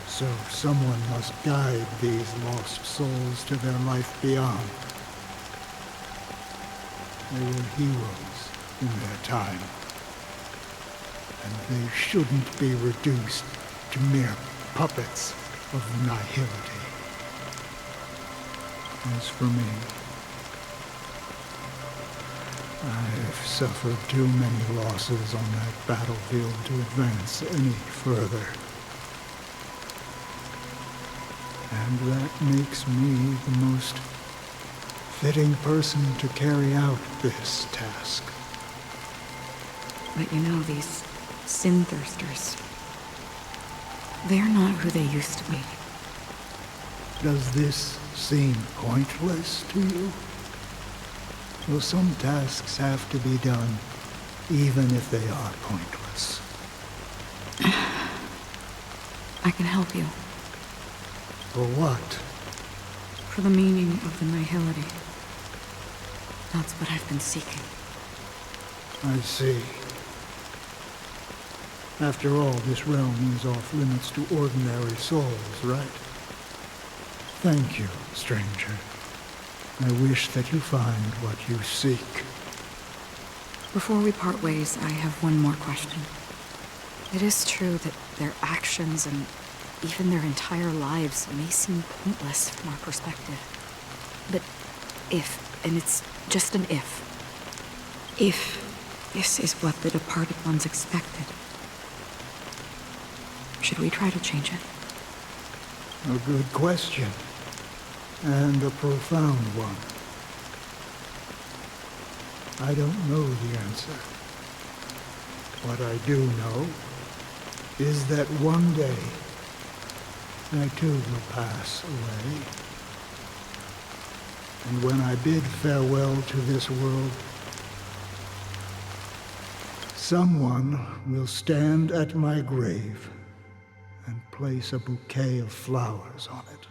So someone must guide these lost souls to their life beyond. They were heroes in their time, and they shouldn't be reduced to mere puppets of nihility. As for me, I've suffered too many losses on that battlefield to advance any further. And that makes me the most fitting person to carry out this task. But you know, these sin-thirsters, they're not who they used to be. Does this seem pointless to you? Well, some tasks have to be done, even if they are pointless. I can help you. For what? For the meaning of the nihility. That's what I've been seeking. I see. After all, this realm is off limits to ordinary souls, right? Thank you, stranger. I wish that you find what you seek. Before we part ways, I have one more question. It is true that their actions and even their entire lives may seem pointless from our perspective. But if, and it's just an if this is what the departed ones expected, should we try to change it? A good question, and a profound one. I don't know the answer. What I do know is that one day I too will pass away. And when I bid farewell to this world, someone will stand at my grave and place a bouquet of flowers on it.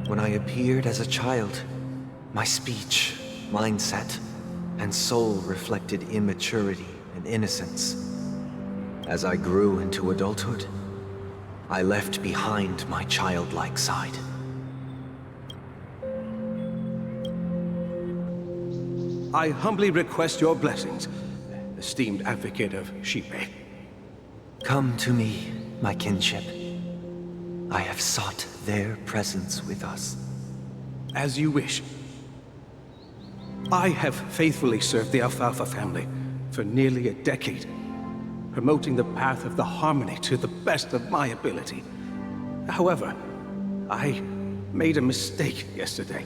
When I appeared as a child, my speech, mindset, and soul reflected immaturity and innocence. As I grew into adulthood, I left behind my childlike side. I humbly request your blessings, esteemed advocate of Shipe. Come to me, my kinship. I have sought their presence with us. As you wish. I have faithfully served the Alfalfa family for nearly a decade, promoting the path of the harmony to the best of my ability. However, I made a mistake yesterday.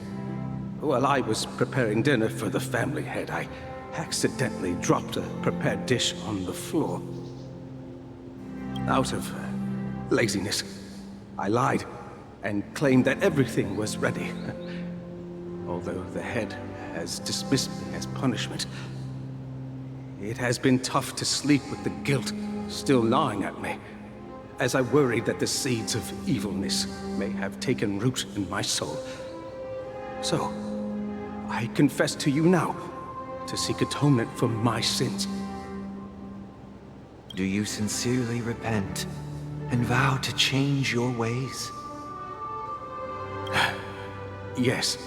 While I was preparing dinner for the family head, I accidentally dropped a prepared dish on the floor. Out of laziness, I lied and claimed that everything was ready. Although the head has dismissed me as punishment, it has been tough to sleep with the guilt still gnawing at me, as I worried that the seeds of evilness may have taken root in my soul. So, I confess to you now to seek atonement for my sins. Do you sincerely repent and vow to change your ways? Yes.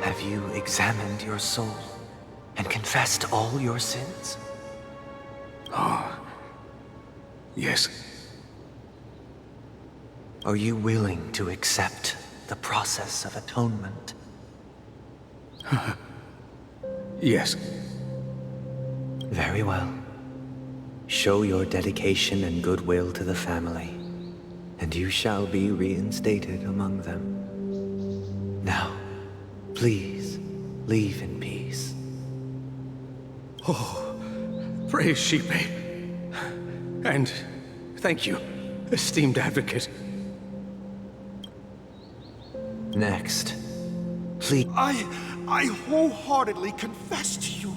Have you examined your soul and confessed all your sins? Oh, yes. Are you willing to accept the process of atonement? Yes. Very well. Show your dedication and goodwill to the family, and you shall be reinstated among them. Now, please, leave in peace. Oh, praise Shipe. And thank you, esteemed advocate. Next, please. I wholeheartedly confess to you.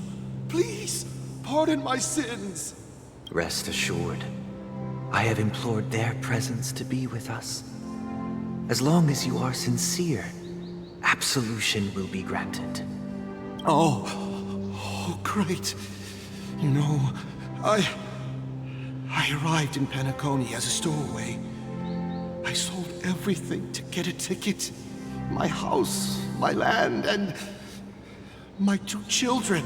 Please, pardon my sins. Rest assured, I have implored their presence to be with us. As long as you are sincere, absolution will be granted. Oh, great. You know, I arrived in Penacony as a stowaway. I sold everything to get a ticket. My house, my land, and my 2 children.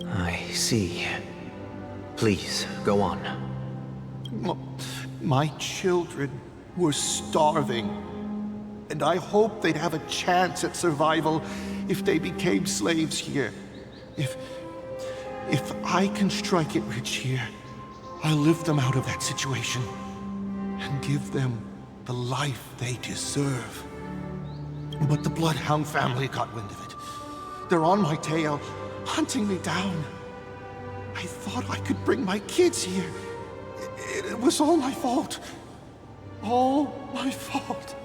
I see. Please, go on. My children were starving, and I hoped they'd have a chance at survival if they became slaves here. If I can strike it rich here, I'll lift them out of that situation and give them the life they deserve. But the Bloodhound family got wind of it. They're on my tail, hunting me down. I thought I could bring my kids here. It was all my fault. All my fault.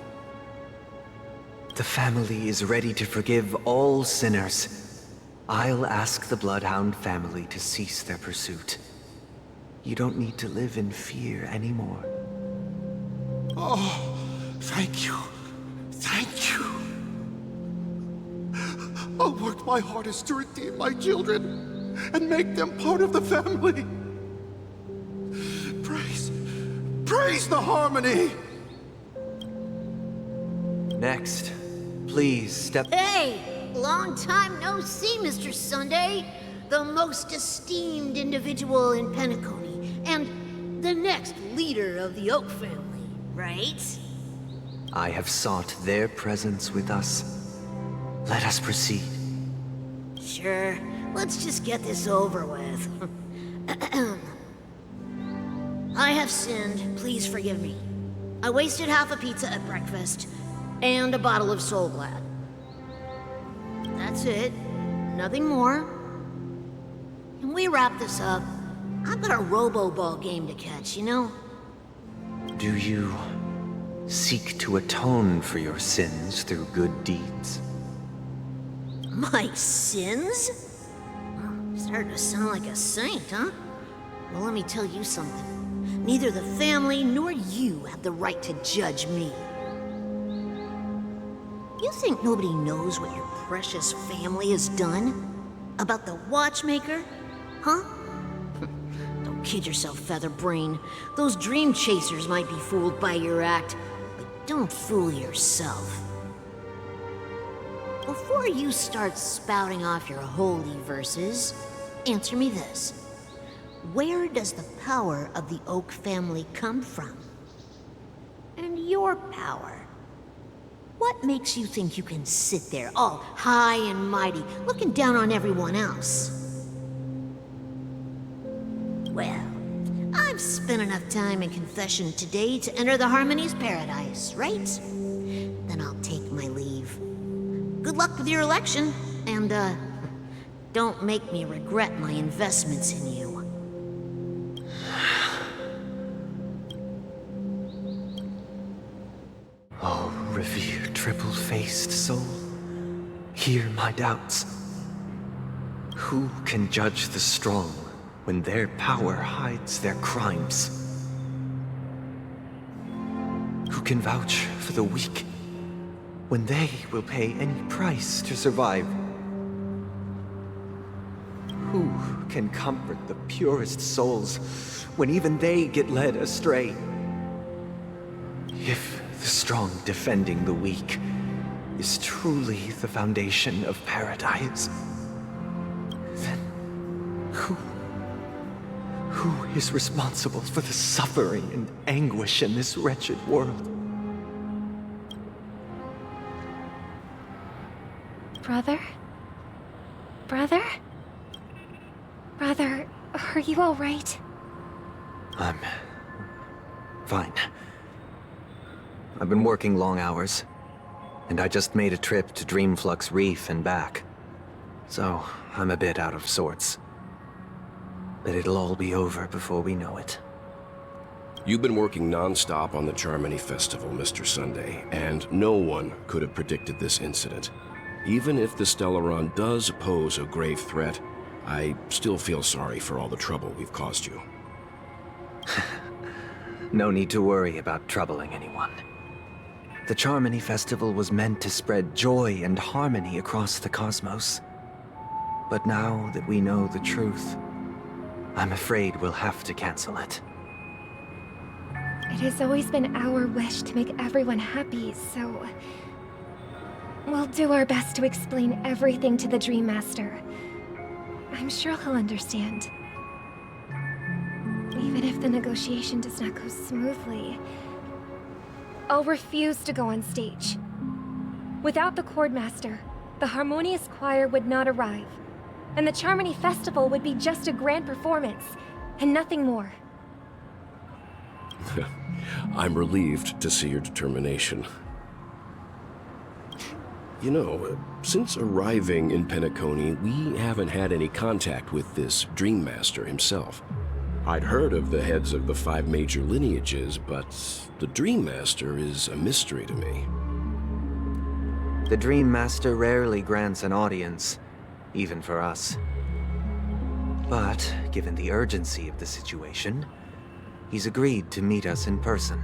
The family is ready to forgive all sinners. I'll ask the Bloodhound family to cease their pursuit. You don't need to live in fear anymore. Oh, thank you. Thank you. I'll work my hardest to redeem my children and make them part of the family. Praise the harmony! Next, please step... Hey! Long time no see, Mr. Sunday. The most esteemed individual in Penacony, and the next leader of the Oak family, right? I have sought their presence with us, Let us proceed. Sure, let's just get this over with. I have sinned, please forgive me. I wasted half a pizza at breakfast, and a bottle of Soul Glad. That's it, nothing more. Can we wrap this up? I've got a robo-ball game to catch, you know? Do you seek to atone for your sins through good deeds? My sins? Starting to sound like a saint, huh? Well, let me tell you something. Neither the family nor you have the right to judge me. You think nobody knows what your precious family has done? About the watchmaker? Huh? Don't kid yourself, Featherbrain. Those dream chasers might be fooled by your act, but don't fool yourself. Before you start spouting off your holy verses, answer me this. Where does the power of the Oak family come from? And your power? What makes you think you can sit there all high and mighty, looking down on everyone else? Well, I've spent enough time in confession today to enter the Harmony's paradise, right? Then I'll take my leave. Good luck with your election, and, don't make me regret my investments in you. Oh, revered triple-faced soul, hear my doubts. Who can judge the strong when their power hides their crimes? Who can vouch for the weak when they will pay any price to survive? Who can comfort the purest souls when even they get led astray? If the strong defending the weak is truly the foundation of paradise, then who is responsible for the suffering and anguish in this wretched world? Brother? Brother? Brother, are you all right? I'm fine. I've been working long hours, and I just made a trip to Dreamflux Reef and back. So, I'm a bit out of sorts. But it'll all be over before we know it. You've been working non-stop on the Charmony Festival, Mr. Sunday, and no one could have predicted this incident. Even if the Stellaron does pose a grave threat, I still feel sorry for all the trouble we've caused you. No need to worry about troubling anyone. The Charmony Festival was meant to spread joy and harmony across the cosmos. But now that we know the truth, I'm afraid we'll have to cancel it. It has always been our wish to make everyone happy, so... we'll do our best to explain everything to the Dream Master. I'm sure he'll understand. Even if the negotiation does not go smoothly, I'll refuse to go on stage. Without the Chordmaster, the Harmonious Choir would not arrive, and the Charmony Festival would be just a grand performance, and nothing more. I'm relieved to see your determination. You know, since arriving in Penacony, we haven't had any contact with this Dream Master himself. I'd heard of the heads of the 5 major lineages, but the Dream Master is a mystery to me. The Dream Master rarely grants an audience, even for us. But, given the urgency of the situation, he's agreed to meet us in person.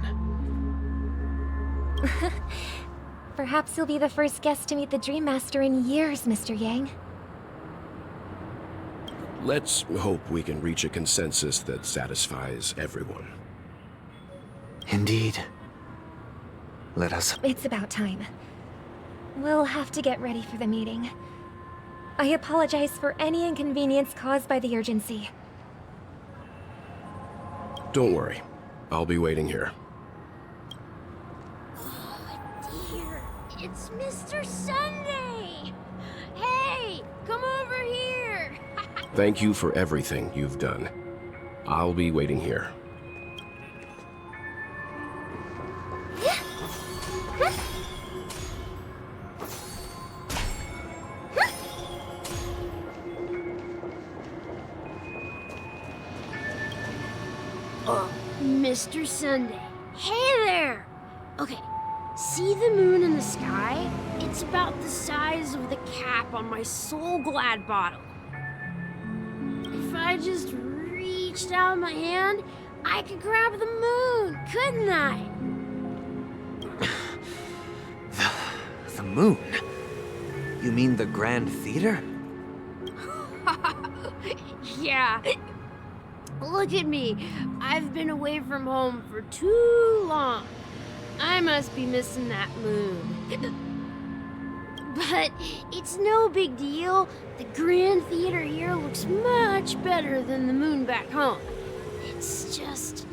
Perhaps you'll be the first guest to meet the Dream Master in years, Mr. Yang. Let's hope we can reach a consensus that satisfies everyone. Indeed. Let us... It's about time. We'll have to get ready for the meeting. I apologize for any inconvenience caused by the urgency. Don't worry. I'll be waiting here. It's Mr. Sunday! Hey, come over here! Thank you for everything you've done. I'll be waiting here. Mr. Sunday. Hey there! Okay, see the moon in the sky? It's about the size of the cap on my Soul Glad bottle. If I just reached out my hand, I could grab the moon, couldn't I? The moon? You mean the Grand Theater? Yeah. Look at me. I've been away from home for too long. I must be missing that moon. But it's no big deal. The Grand Theater here looks much better than the moon back home. It's just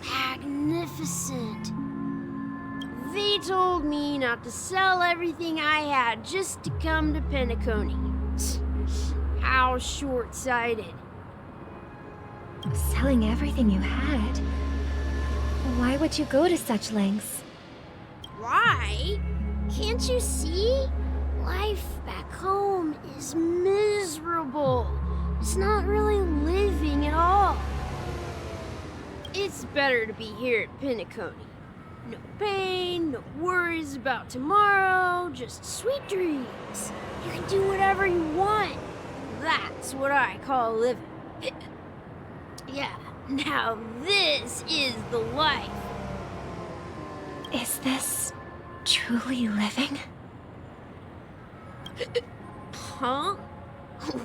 magnificent. They told me not to sell everything I had just to come to Penacony. How short-sighted. Selling everything you had? Why would you go to such lengths? Why? Can't you see? Life back home is miserable. It's not really living at all. It's better to be here at Penacony. No pain, no worries about tomorrow, just sweet dreams. You can do whatever you want. That's what I call living. Yeah, now this is the life. Is this truly living? Huh?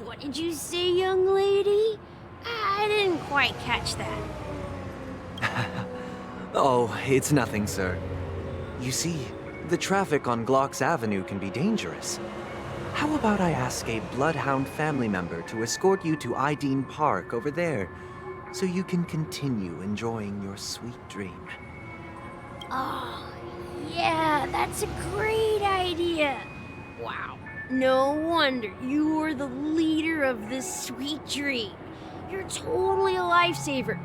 What did you say, young lady? I didn't quite catch that. Oh, it's nothing, sir. You see, the traffic on Glock's Avenue can be dangerous. How about I ask a Bloodhound family member to escort you to Ideen Park over there, so you can continue enjoying your sweet dream? Oh, yeah, that's a great idea. Wow, no wonder you're the leader of this sweet dream. You're totally a lifesaver.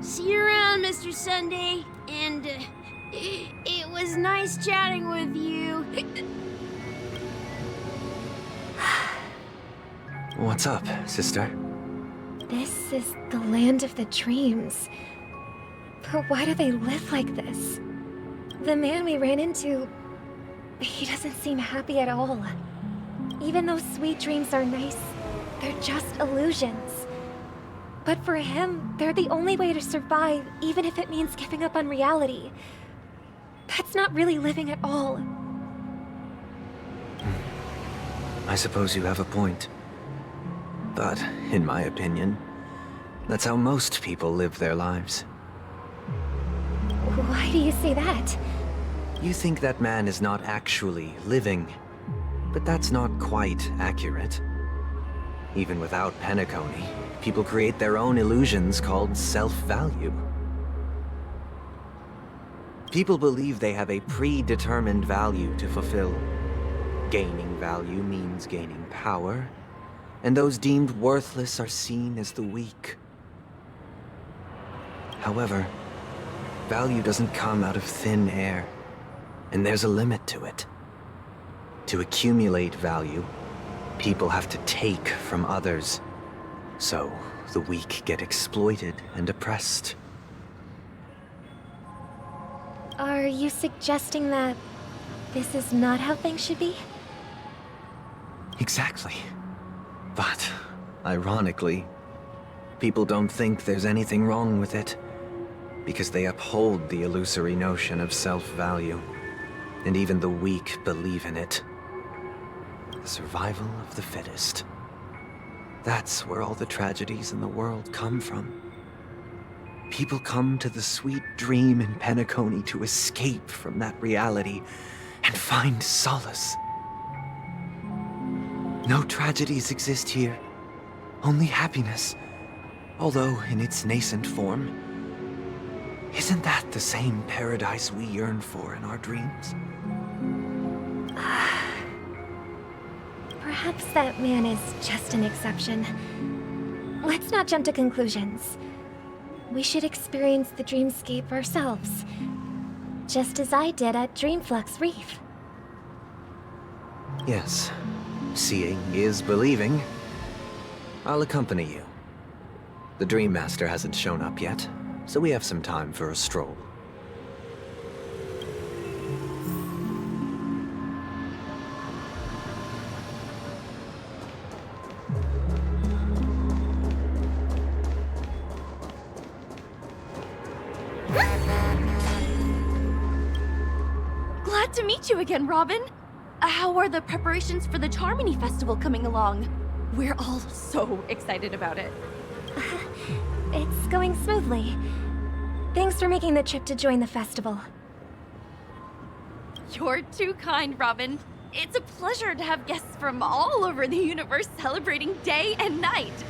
See you around, Mr. Sunday, and it was nice chatting with you. What's up, sister? This is the land of the dreams. But why do they live like this? The man we ran into, he doesn't seem happy at all. Even though sweet dreams are nice, they're just illusions. But for him, they're the only way to survive, even if it means giving up on reality. That's not really living at all. I suppose you have a point. But, in my opinion, that's how most people live their lives. Why do you say that? You think that man is not actually living, but that's not quite accurate. Even without Penacony, people create their own illusions called self-value. People believe they have a predetermined value to fulfill. Gaining value means gaining power, and those deemed worthless are seen as the weak. However, value doesn't come out of thin air, and there's a limit to it. To accumulate value, people have to take from others. So, the weak get exploited and oppressed. Are you suggesting that this is not how things should be? Exactly. But, ironically, people don't think there's anything wrong with it, because they uphold the illusory notion of self-value, and even the weak believe in it. The survival of the fittest. That's where all the tragedies in the world come from. People come to the sweet dream in Penacony to escape from that reality and find solace. No tragedies exist here, only happiness, although in its nascent form. Isn't that the same paradise we yearn for in our dreams? Perhaps that man is just an exception. Let's not jump to conclusions. We should experience the dreamscape ourselves, just as I did at Dreamflux Reef. Yes, seeing is believing. I'll accompany you. The Dream Master hasn't shown up yet, so we have some time for a stroll. Glad to meet you again, Robin. How are the preparations for the Charmony Festival coming along? We're all so excited about it. It's going smoothly. Thanks for making the trip to join the festival. You're too kind, Robin. It's a pleasure to have guests from all over the universe celebrating day and night.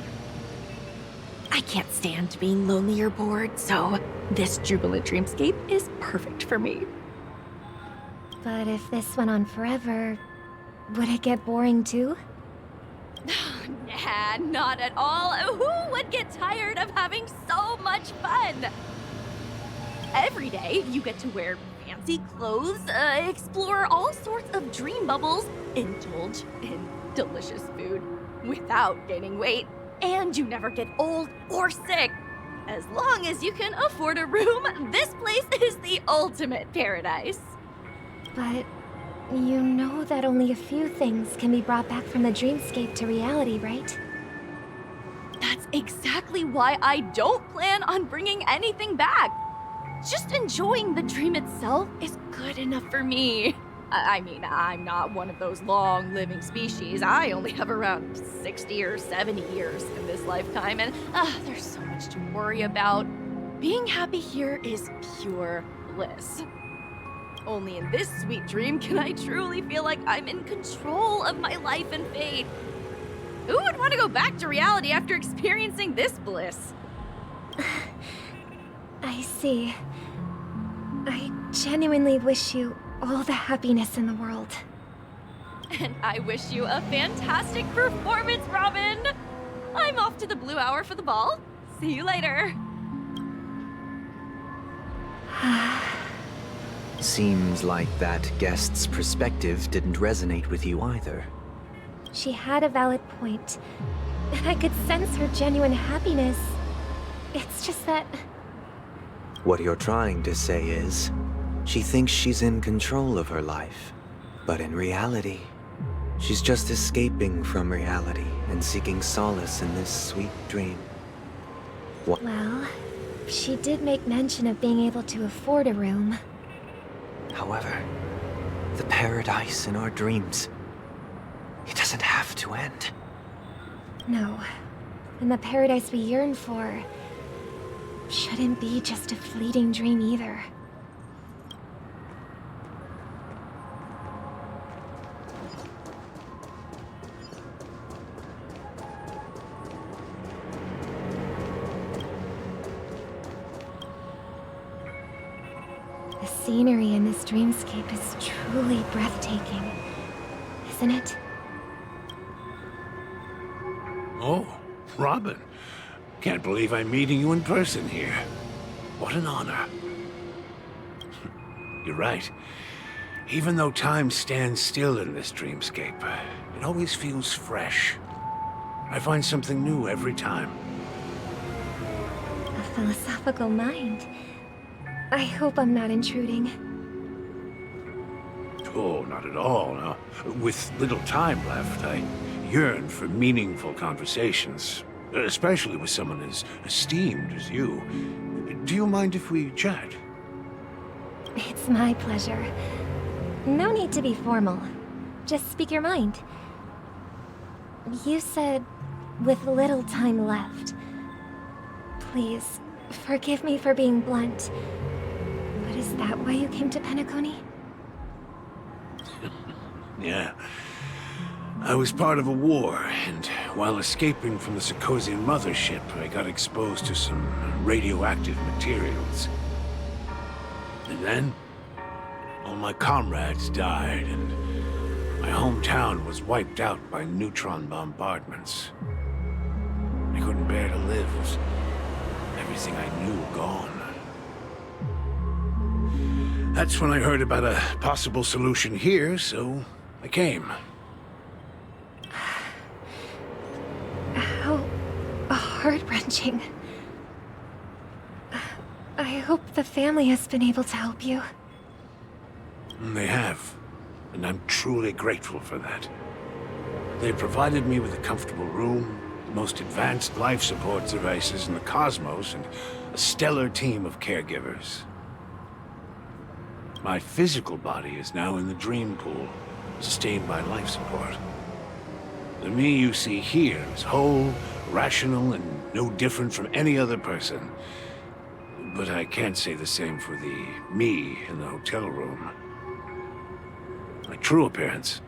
I can't stand being lonely or bored, so this jubilant dreamscape is perfect for me. But if this went on forever, would it get boring too? Nah, not at all. Who would get tired of having so much fun? Every day, you get to wear fancy clothes, explore all sorts of dream bubbles, indulge in delicious food without gaining weight, and you never get old or sick. As long as you can afford a room, this place is the ultimate paradise. But you know that only a few things can be brought back from the dreamscape to reality, right? That's exactly why I don't plan on bringing anything back. Just enjoying the dream itself is good enough for me. I mean, I'm not one of those long-living species. I only have around 60 or 70 years in this lifetime, and there's so much to worry about. Being happy here is pure bliss. Only in this sweet dream can I truly feel like I'm in control of my life and fate. Who would want to go back to reality after experiencing this bliss? I see. I genuinely wish you all the happiness in the world. And I wish you a fantastic performance, Robin! I'm off to the Blue Hour for the ball. See you later. Seems like that guest's perspective didn't resonate with you either. She had a valid point, and I could sense her genuine happiness. It's just that... What you're trying to say is, she thinks she's in control of her life. But in reality, she's just escaping from reality and seeking solace in this sweet dream. What? Well, she did make mention of being able to afford a room. However, the paradise in our dreams, it doesn't have to end. No, and the paradise we yearn for shouldn't be just a fleeting dream either. The scenery in this dreamscape is truly breathtaking, isn't it? Oh, Robin. Can't believe I'm meeting you in person here. What an honor. You're right. Even though time stands still in this dreamscape, it always feels fresh. I find something new every time. A philosophical mind. I hope I'm not intruding. Oh, not at all, no. With little time left, I yearn for meaningful conversations, especially with someone as esteemed as you. Do you mind if we chat? It's my pleasure. No need to be formal. Just speak your mind. You said, with little time left. Please, forgive me for being blunt. But is that why you came to Penacony? Yeah. I was part of a war, and while escaping from the Sarkosian mothership, I got exposed to some radioactive materials. And then, all my comrades died, and My hometown was wiped out by neutron bombardments. I couldn't bear to live with everything I knew gone. That's when I heard about a possible solution here, so I came. How heart-wrenching. I hope the family has been able to help you. They have, and I'm truly grateful for that. They provided me with a comfortable room, the most advanced life support devices in the cosmos, and a stellar team of caregivers. My physical body is now in the dream pool, sustained by life support. The me you see here is whole, rational, and no different from any other person. But I can't say the same for the me in the hotel room. My true appearance?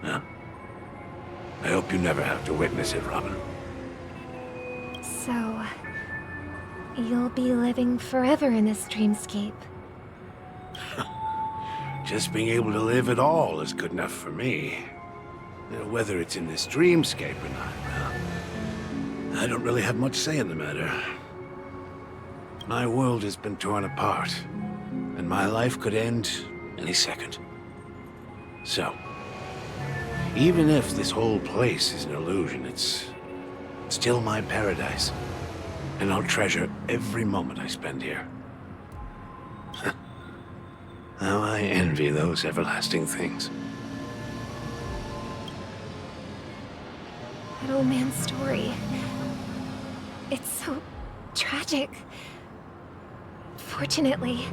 Huh? I hope you never have to witness it, Robin. So, you'll be living forever in this dreamscape. Just being able to live at all is good enough for me. Whether it's in this dreamscape or not, well, I don't really have much say in the matter. My world has been torn apart, and my life could end any second. So, even if this whole place is an illusion, it's still my paradise, and I'll treasure every moment I spend here. How I envy those everlasting things. That old man's story. It's so tragic. Fortunately,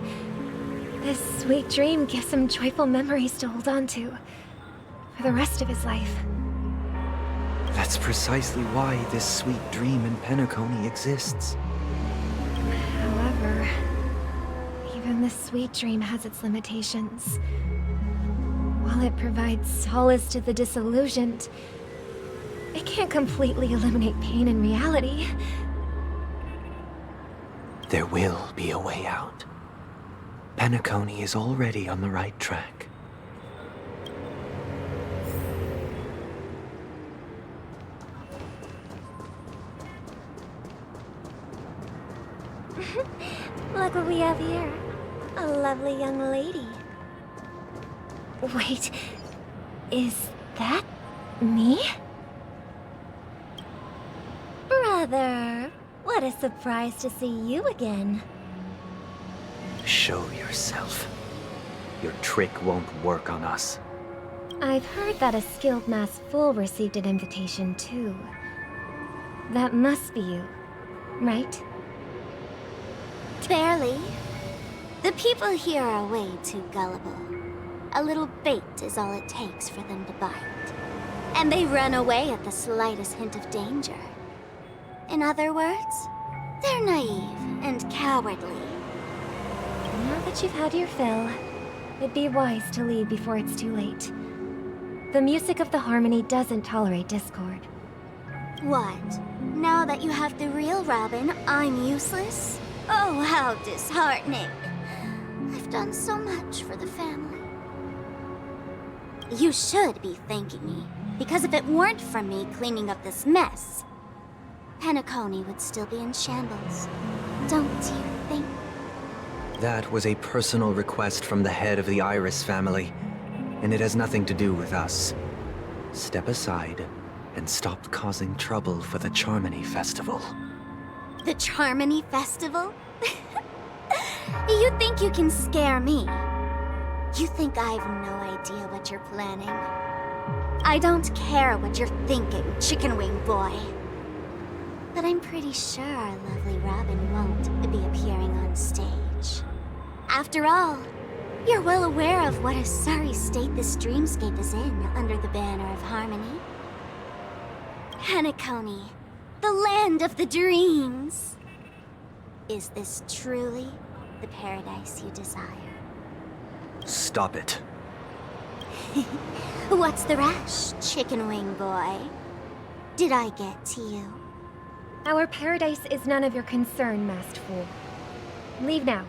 this sweet dream gives him joyful memories to hold on to for the rest of his life. That's precisely why this sweet dream in Penacony exists. However, even this sweet dream has its limitations. While it provides solace to the disillusioned, it can't completely eliminate pain in reality. There will be a way out. Penacony is already on the right track. Look what we have here. A lovely young lady. Wait, is that me? Brother, what a surprise to see you again. Show yourself. Your trick won't work on us. I've heard that a skilled mass fool received an invitation too. That must be you, right? Barely. The people here are way too gullible. A little bait is all it takes for them to bite. And they run away at the slightest hint of danger. In other words, they're naive and cowardly. Now that you've had your fill, it'd be wise to leave before it's too late. The music of the harmony doesn't tolerate discord. What? Now that you have the real Robin, I'm useless? Oh, how disheartening. I've done so much for the family. You should be thanking me, because if it weren't for me cleaning up this mess, Penacony would still be in shambles. Don't you think? That was a personal request from the head of the Iris family, and it has nothing to do with us. Step aside and stop causing trouble for the Charmony Festival. The Charmony Festival? You think you can scare me? You think I have no idea what you're planning? I don't care what you're thinking, Chicken Wing Boy. But I'm pretty sure our lovely Robin won't be appearing on stage. After all, you're well aware of what a sorry state this dreamscape is in under the banner of harmony. Penacony, the land of the dreams. Is this truly the paradise you desire? Stop it. What's the rush, Chicken Wing Boy? Did I get to you? Our paradise is none of your concern, masked fool. Leave now,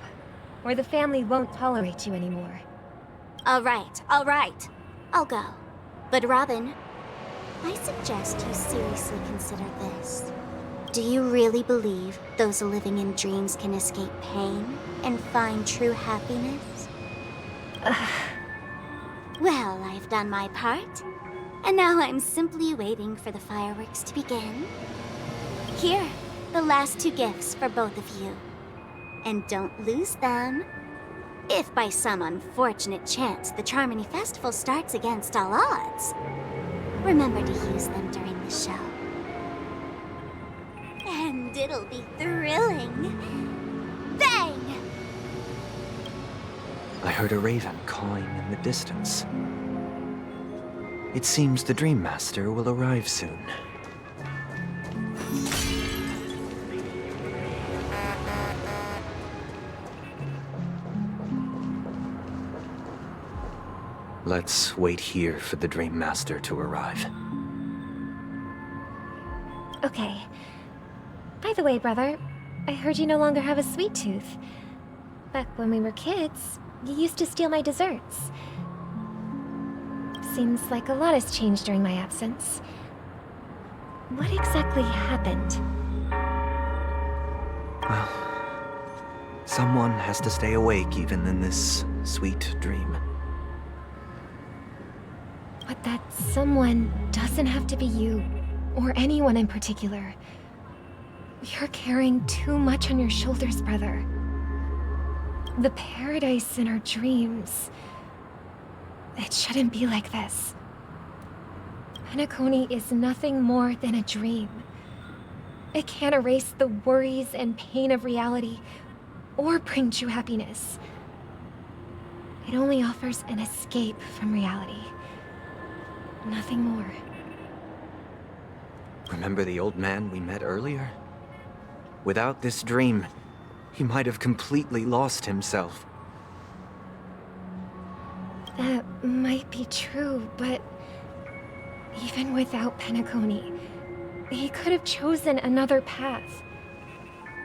or the family won't tolerate you anymore. All right, all right. I'll go. But Robin, I suggest you seriously consider this. Do you really believe those living in dreams can escape pain and find true happiness? Well, I've done my part, and now I'm simply waiting for the fireworks to begin. Here, the last 2 gifts for both of you. And don't lose them. If by some unfortunate chance the Charmony Festival starts against all odds, remember to use them during the show. And it'll be thrilling. Bang! I heard a raven cawing in the distance. It seems the Dream Master will arrive soon. Let's wait here for the Dream Master to arrive. Okay. By the way, brother, I heard you no longer have a sweet tooth. Back when we were kids, you used to steal my desserts. Seems like a lot has changed during my absence. What exactly happened? Well, someone has to stay awake even in this sweet dream. But that someone doesn't have to be you, or anyone in particular. You're carrying too much on your shoulders, brother. The paradise in our dreams. It shouldn't be like this. Penacony is nothing more than a dream. It can't erase the worries and pain of reality, or bring true happiness. It only offers an escape from reality. Nothing more. Remember the old man we met earlier? Without this dream, he might have completely lost himself. That might be true, but even without Penacony, he could have chosen another path.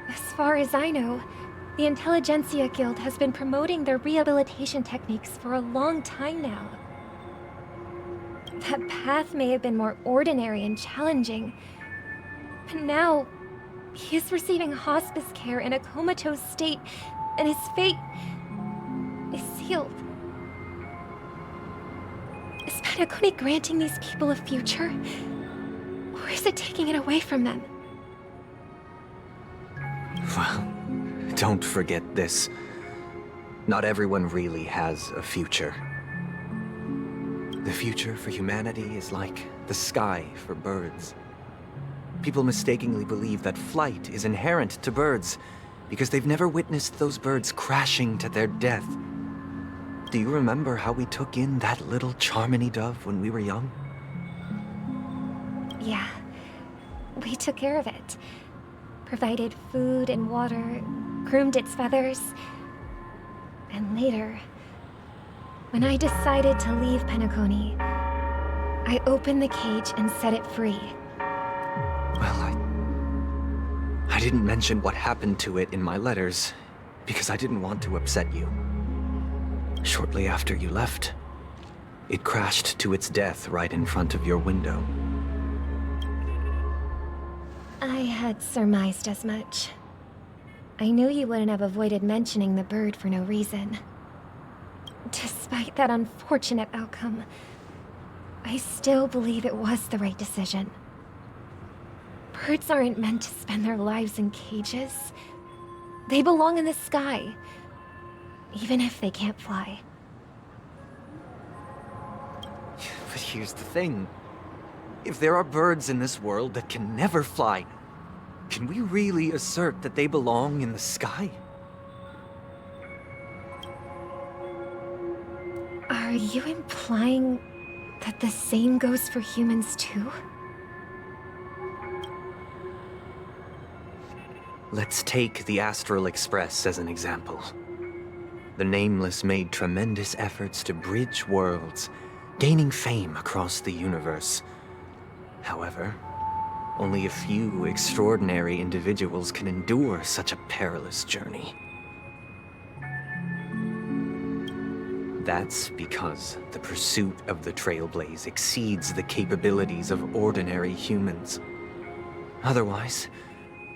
As far as I know, the Intelligentsia Guild has been promoting their rehabilitation techniques for a long time now. That path may have been more ordinary and challenging, but now he is receiving hospice care in a comatose state, and his fate is sealed. Is Penacony granting these people a future, or is it taking it away from them? Well, don't forget this. Not everyone really has a future. The future for humanity is like the sky for birds. People mistakenly believe that flight is inherent to birds because they've never witnessed those birds crashing to their death. Do you remember how we took in that little Charmony dove when we were young? Yeah. We took care of it. Provided food and water, groomed its feathers. And later, when I decided to leave Penacony, I opened the cage and set it free. Well, I didn't mention what happened to it in my letters because I didn't want to upset you. Shortly after you left, it crashed to its death right in front of your window. I had surmised as much. I knew you wouldn't have avoided mentioning the bird for no reason. Despite that unfortunate outcome, I still believe it was the right decision. Birds aren't meant to spend their lives in cages. They belong in the sky, even if they can't fly. But here's the thing. If there are birds in this world that can never fly, can we really assert that they belong in the sky? Are you implying that the same goes for humans too? Let's take the Astral Express as an example. The Nameless made tremendous efforts to bridge worlds, gaining fame across the universe. However, only a few extraordinary individuals can endure such a perilous journey. That's because the pursuit of the Trailblaze exceeds the capabilities of ordinary humans. Otherwise,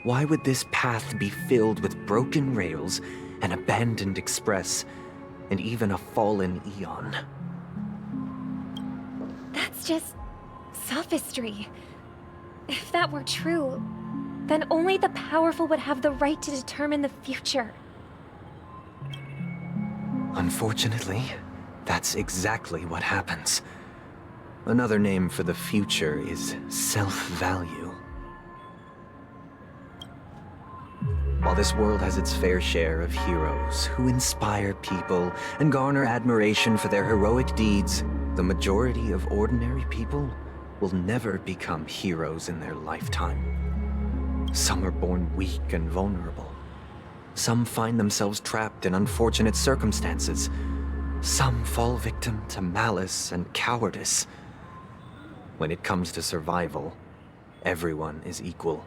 why would this path be filled with broken rails, an abandoned express, and even a fallen Eon? That's just sophistry. If that were true, then only the powerful would have the right to determine the future. Unfortunately, that's exactly what happens. Another name for the future is self-value. While this world has its fair share of heroes who inspire people and garner admiration for their heroic deeds, the majority of ordinary people will never become heroes in their lifetime. Some are born weak and vulnerable. Some find themselves trapped in unfortunate circumstances. Some fall victim to malice and cowardice. When it comes to survival, everyone is equal.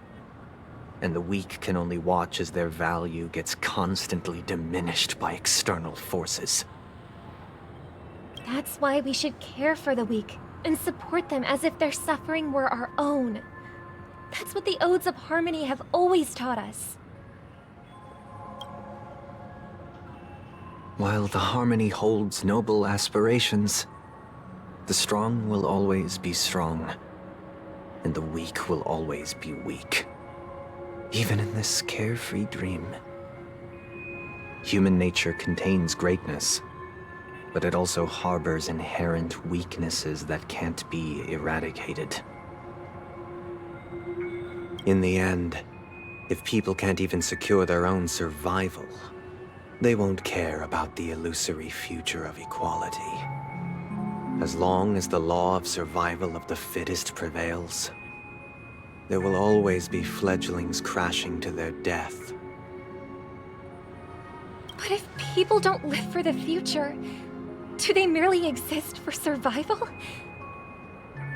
And the weak can only watch as their value gets constantly diminished by external forces. That's why we should care for the weak and support them as if their suffering were our own. That's what the Odes of Harmony have always taught us. While the Harmony holds noble aspirations, the strong will always be strong, and the weak will always be weak. Even in this carefree dream. Human nature contains greatness, but it also harbors inherent weaknesses that can't be eradicated. In the end, if people can't even secure their own survival, they won't care about the illusory future of equality. As long as the law of survival of the fittest prevails, there will always be fledglings crashing to their death. But if people don't live for the future, do they merely exist for survival?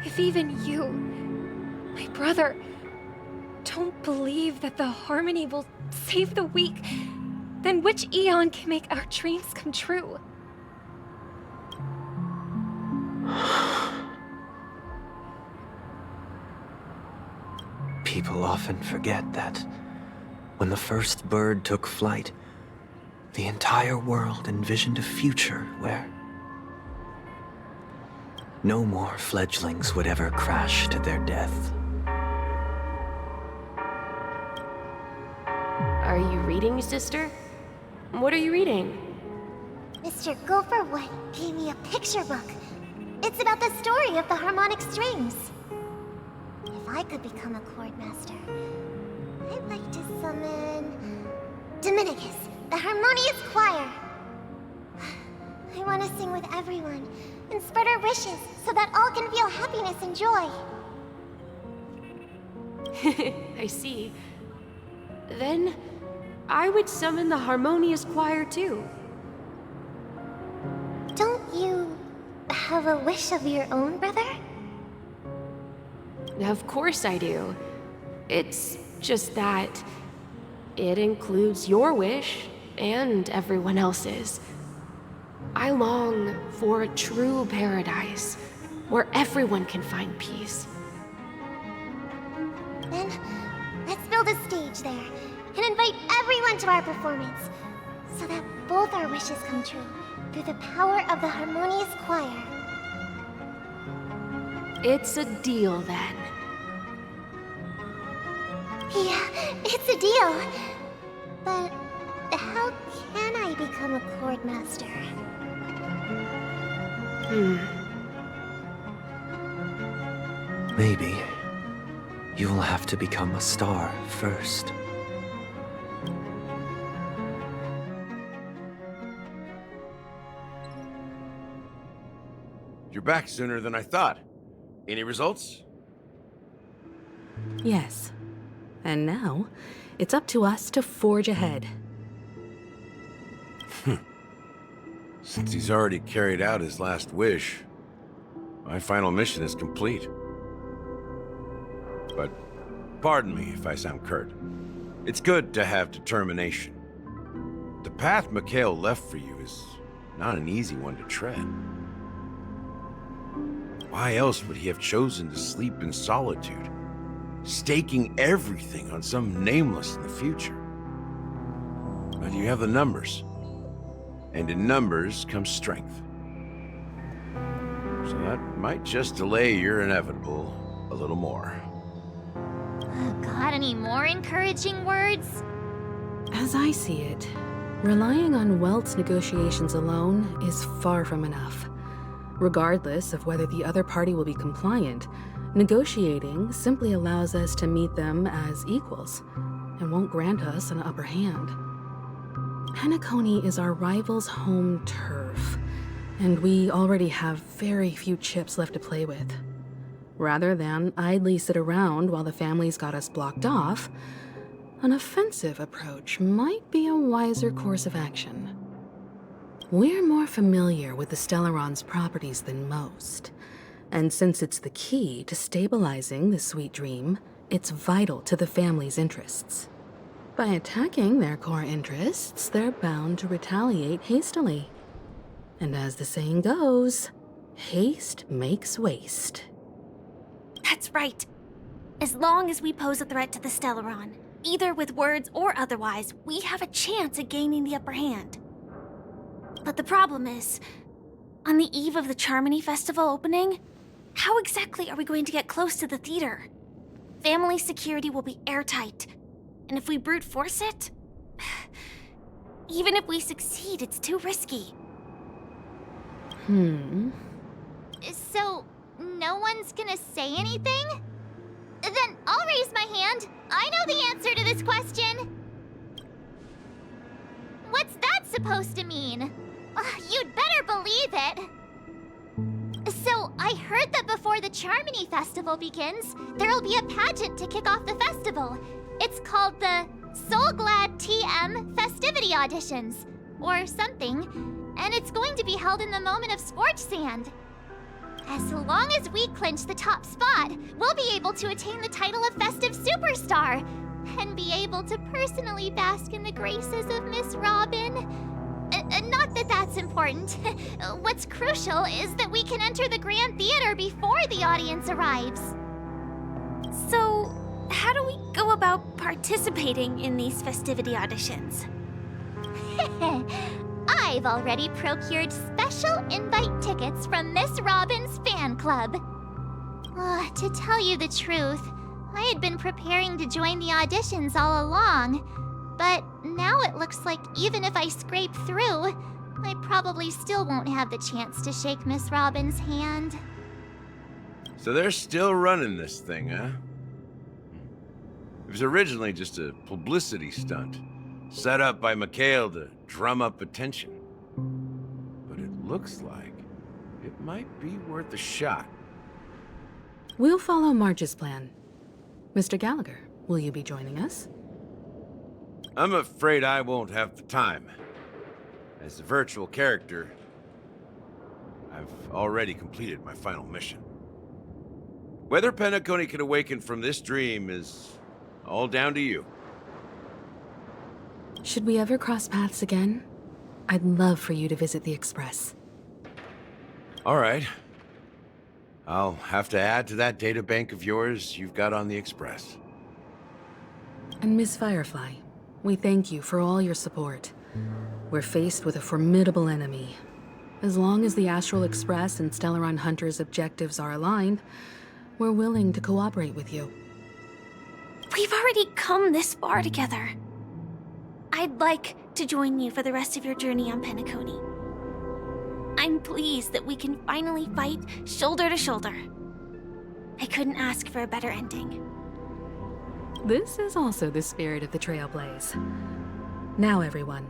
If even you, my brother, don't believe that the Harmony will save the weak, then which Eon can make our dreams come true? People often forget that when the first bird took flight, the entire world envisioned a future where no more fledglings would ever crash to their death. Are you reading, sister? What are you reading? Mr. Gopherwood gave me a picture book. It's about the story of the harmonic strings. If I could become a chord master, I'd like to summon Dominicus, the harmonious choir. I want to sing with everyone and spread our wishes so that all can feel happiness and joy. I see. Then I would summon the harmonious choir too. Don't you have a wish of your own, brother? Of course I do. It's just that it includes your wish and everyone else's. I long for a true paradise where everyone can find peace. Then let's build a stage there and invite everyone to our performance so that both our wishes come true through the power of the harmonious choir. It's a deal then. Yeah, it's a deal. But how can I become a chord master? Maybe you will have to become a star first. You're back sooner than I thought. Any results? Yes. And now, it's up to us to forge ahead. Since he's already carried out his last wish, my final mission is complete. But pardon me if I sound curt. It's good to have determination. The path Mikhail left for you is not an easy one to tread. Why else would he have chosen to sleep in solitude, staking everything on some nameless in the future? But you have the numbers, and in numbers comes strength. So that might just delay your inevitable a little more. Got any more encouraging words? As I see it, relying on Welt's negotiations alone is far from enough. Regardless of whether the other party will be compliant, negotiating simply allows us to meet them as equals and won't grant us an upper hand. Penacony is our rival's home turf, and we already have very few chips left to play with. Rather than idly sit around while the family's got us blocked off, an offensive approach might be a wiser course of action. We're more familiar with the Stellaron's properties than most, and since it's the key to stabilizing the sweet dream, it's vital to the family's interests. By attacking their core interests, they're bound to retaliate hastily. And as the saying goes, haste makes waste. That's right. As long as we pose a threat to the Stellaron, either with words or otherwise, we have a chance at gaining the upper hand. But the problem is, on the eve of the Charmony Festival opening, how exactly are we going to get close to the theater? Family security will be airtight, and if we brute force it, even if we succeed, it's too risky. So, no one's gonna say anything? Then I'll raise my hand. I know the answer to this question. What's that supposed to mean? You'd better believe it. So, I heard that before the Charmony Festival begins, there'll be a pageant to kick off the festival. It's called the Soul Glad TM Festivity Auditions, or something, and it's going to be held in the moment of Scorch Sand. As long as we clinch the top spot, we'll be able to attain the title of Festive Superstar, and be able to personally bask in the graces of Miss Robin. Not that that's important. What's crucial is that we can enter the Grand Theater before the audience arrives. So, how do we go about participating in these festivity auditions? I've already procured special invite tickets from Miss Robin's fan club. To tell you the truth, I had been preparing to join the auditions all along, but now it looks like even if I scrape through, I probably still won't have the chance to shake Miss Robin's hand. So they're still running this thing, huh? It was originally just a publicity stunt, set up by Mikhail to drum up attention. But it looks like it might be worth a shot. We'll follow Marge's plan. Mr. Gallagher, will you be joining us? I'm afraid I won't have the time. As a virtual character, I've already completed my final mission. Whether Penacony can awaken from this dream is all down to you. Should we ever cross paths again? I'd love for you to visit the Express. All right. I'll have to add to that data bank of yours you've got on the Express. And Miss Firefly, we thank you for all your support. We're faced with a formidable enemy. As long as the Astral Express and Stellaron Hunter's objectives are aligned, we're willing to cooperate with you. We've already come this far together. I'd like to join you for the rest of your journey on Penacony. I'm pleased that we can finally fight shoulder to shoulder. I couldn't ask for a better ending. This is also the spirit of the Trailblaze. Now, everyone,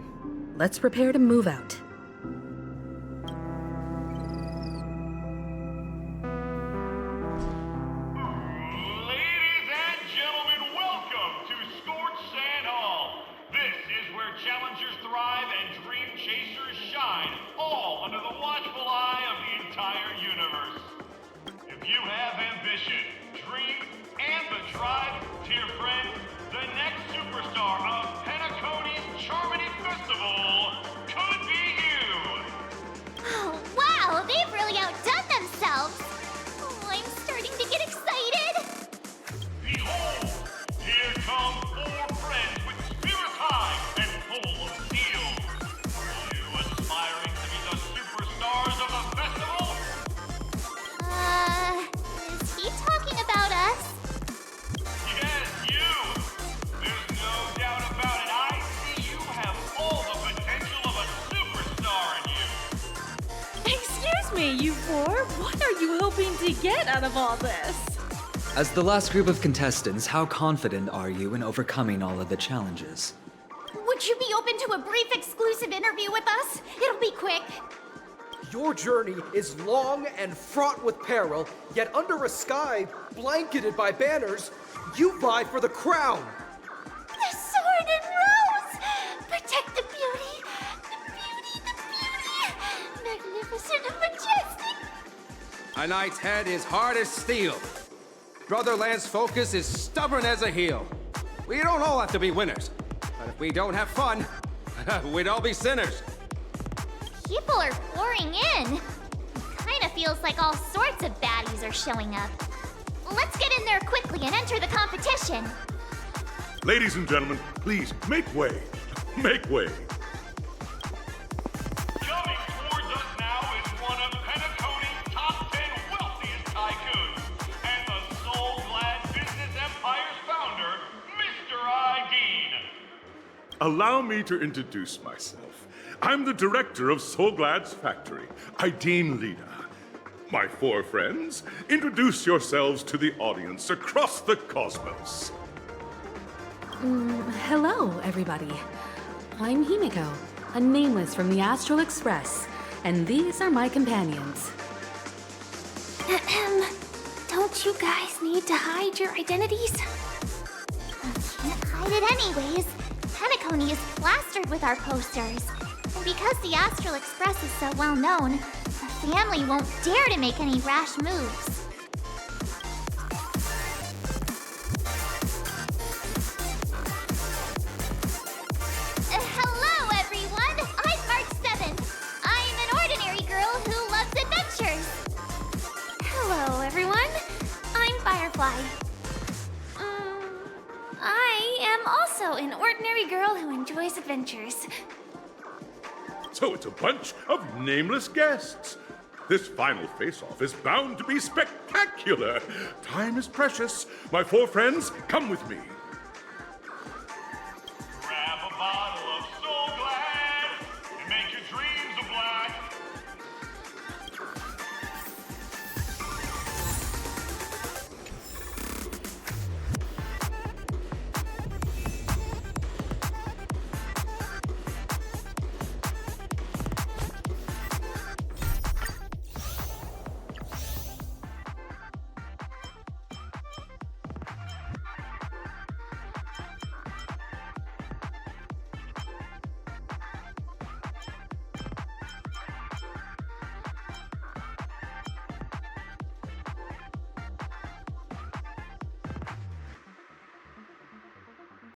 let's prepare to move out. Ladies and gentlemen, welcome to Scorch Sand Hall. This is where challengers thrive and dream chasers shine, all under the watchful eye of the entire universe. If you have ambition, dream, and the drive, dear friend, the next superstar of Penacony's Charmony Festival could be you. me, you four. What are you hoping to get out of all this? As the last group of contestants, how confident are you in overcoming all of the challenges? Would you be open to a brief exclusive interview with us? It'll be quick. Your journey is long and fraught with peril, yet under a sky blanketed by banners, you vie for the crown. The sword and rose! Protect the beauty! The beauty, the beauty! Magnificent and majestic! A knight's head is hard as steel. Brotherland's focus is stubborn as a heel. We don't all have to be winners. But if we don't have fun, we'd all be sinners. People are pouring in. Kinda feels like all sorts of baddies are showing up. Let's get in there quickly and enter the competition. Ladies and gentlemen, please make way. Make way. Coming towards us now is one of Penacony's top 10 wealthiest tycoons and the soul-glad business empire's founder, Mr. Ideen. Allow me to introduce myself. I'm the director of Soulglad's factory, Ideen Lida. My four friends, introduce yourselves to the audience across the cosmos. Hello, everybody. I'm Himiko, a nameless from the Astral Express, and these are my companions. Don't you guys need to hide your identities? Can't hide it anyways. Penacony is plastered with our posters. And because the Astral Express is so well known, the family won't dare to make any rash moves. Hello, everyone! I'm March 7th. I'm an ordinary girl who loves adventures. Hello, everyone. I'm Firefly. I am also an ordinary girl who enjoys adventures. So it's a bunch of nameless guests. This final face-off is bound to be spectacular. Time is precious. My four friends, come with me.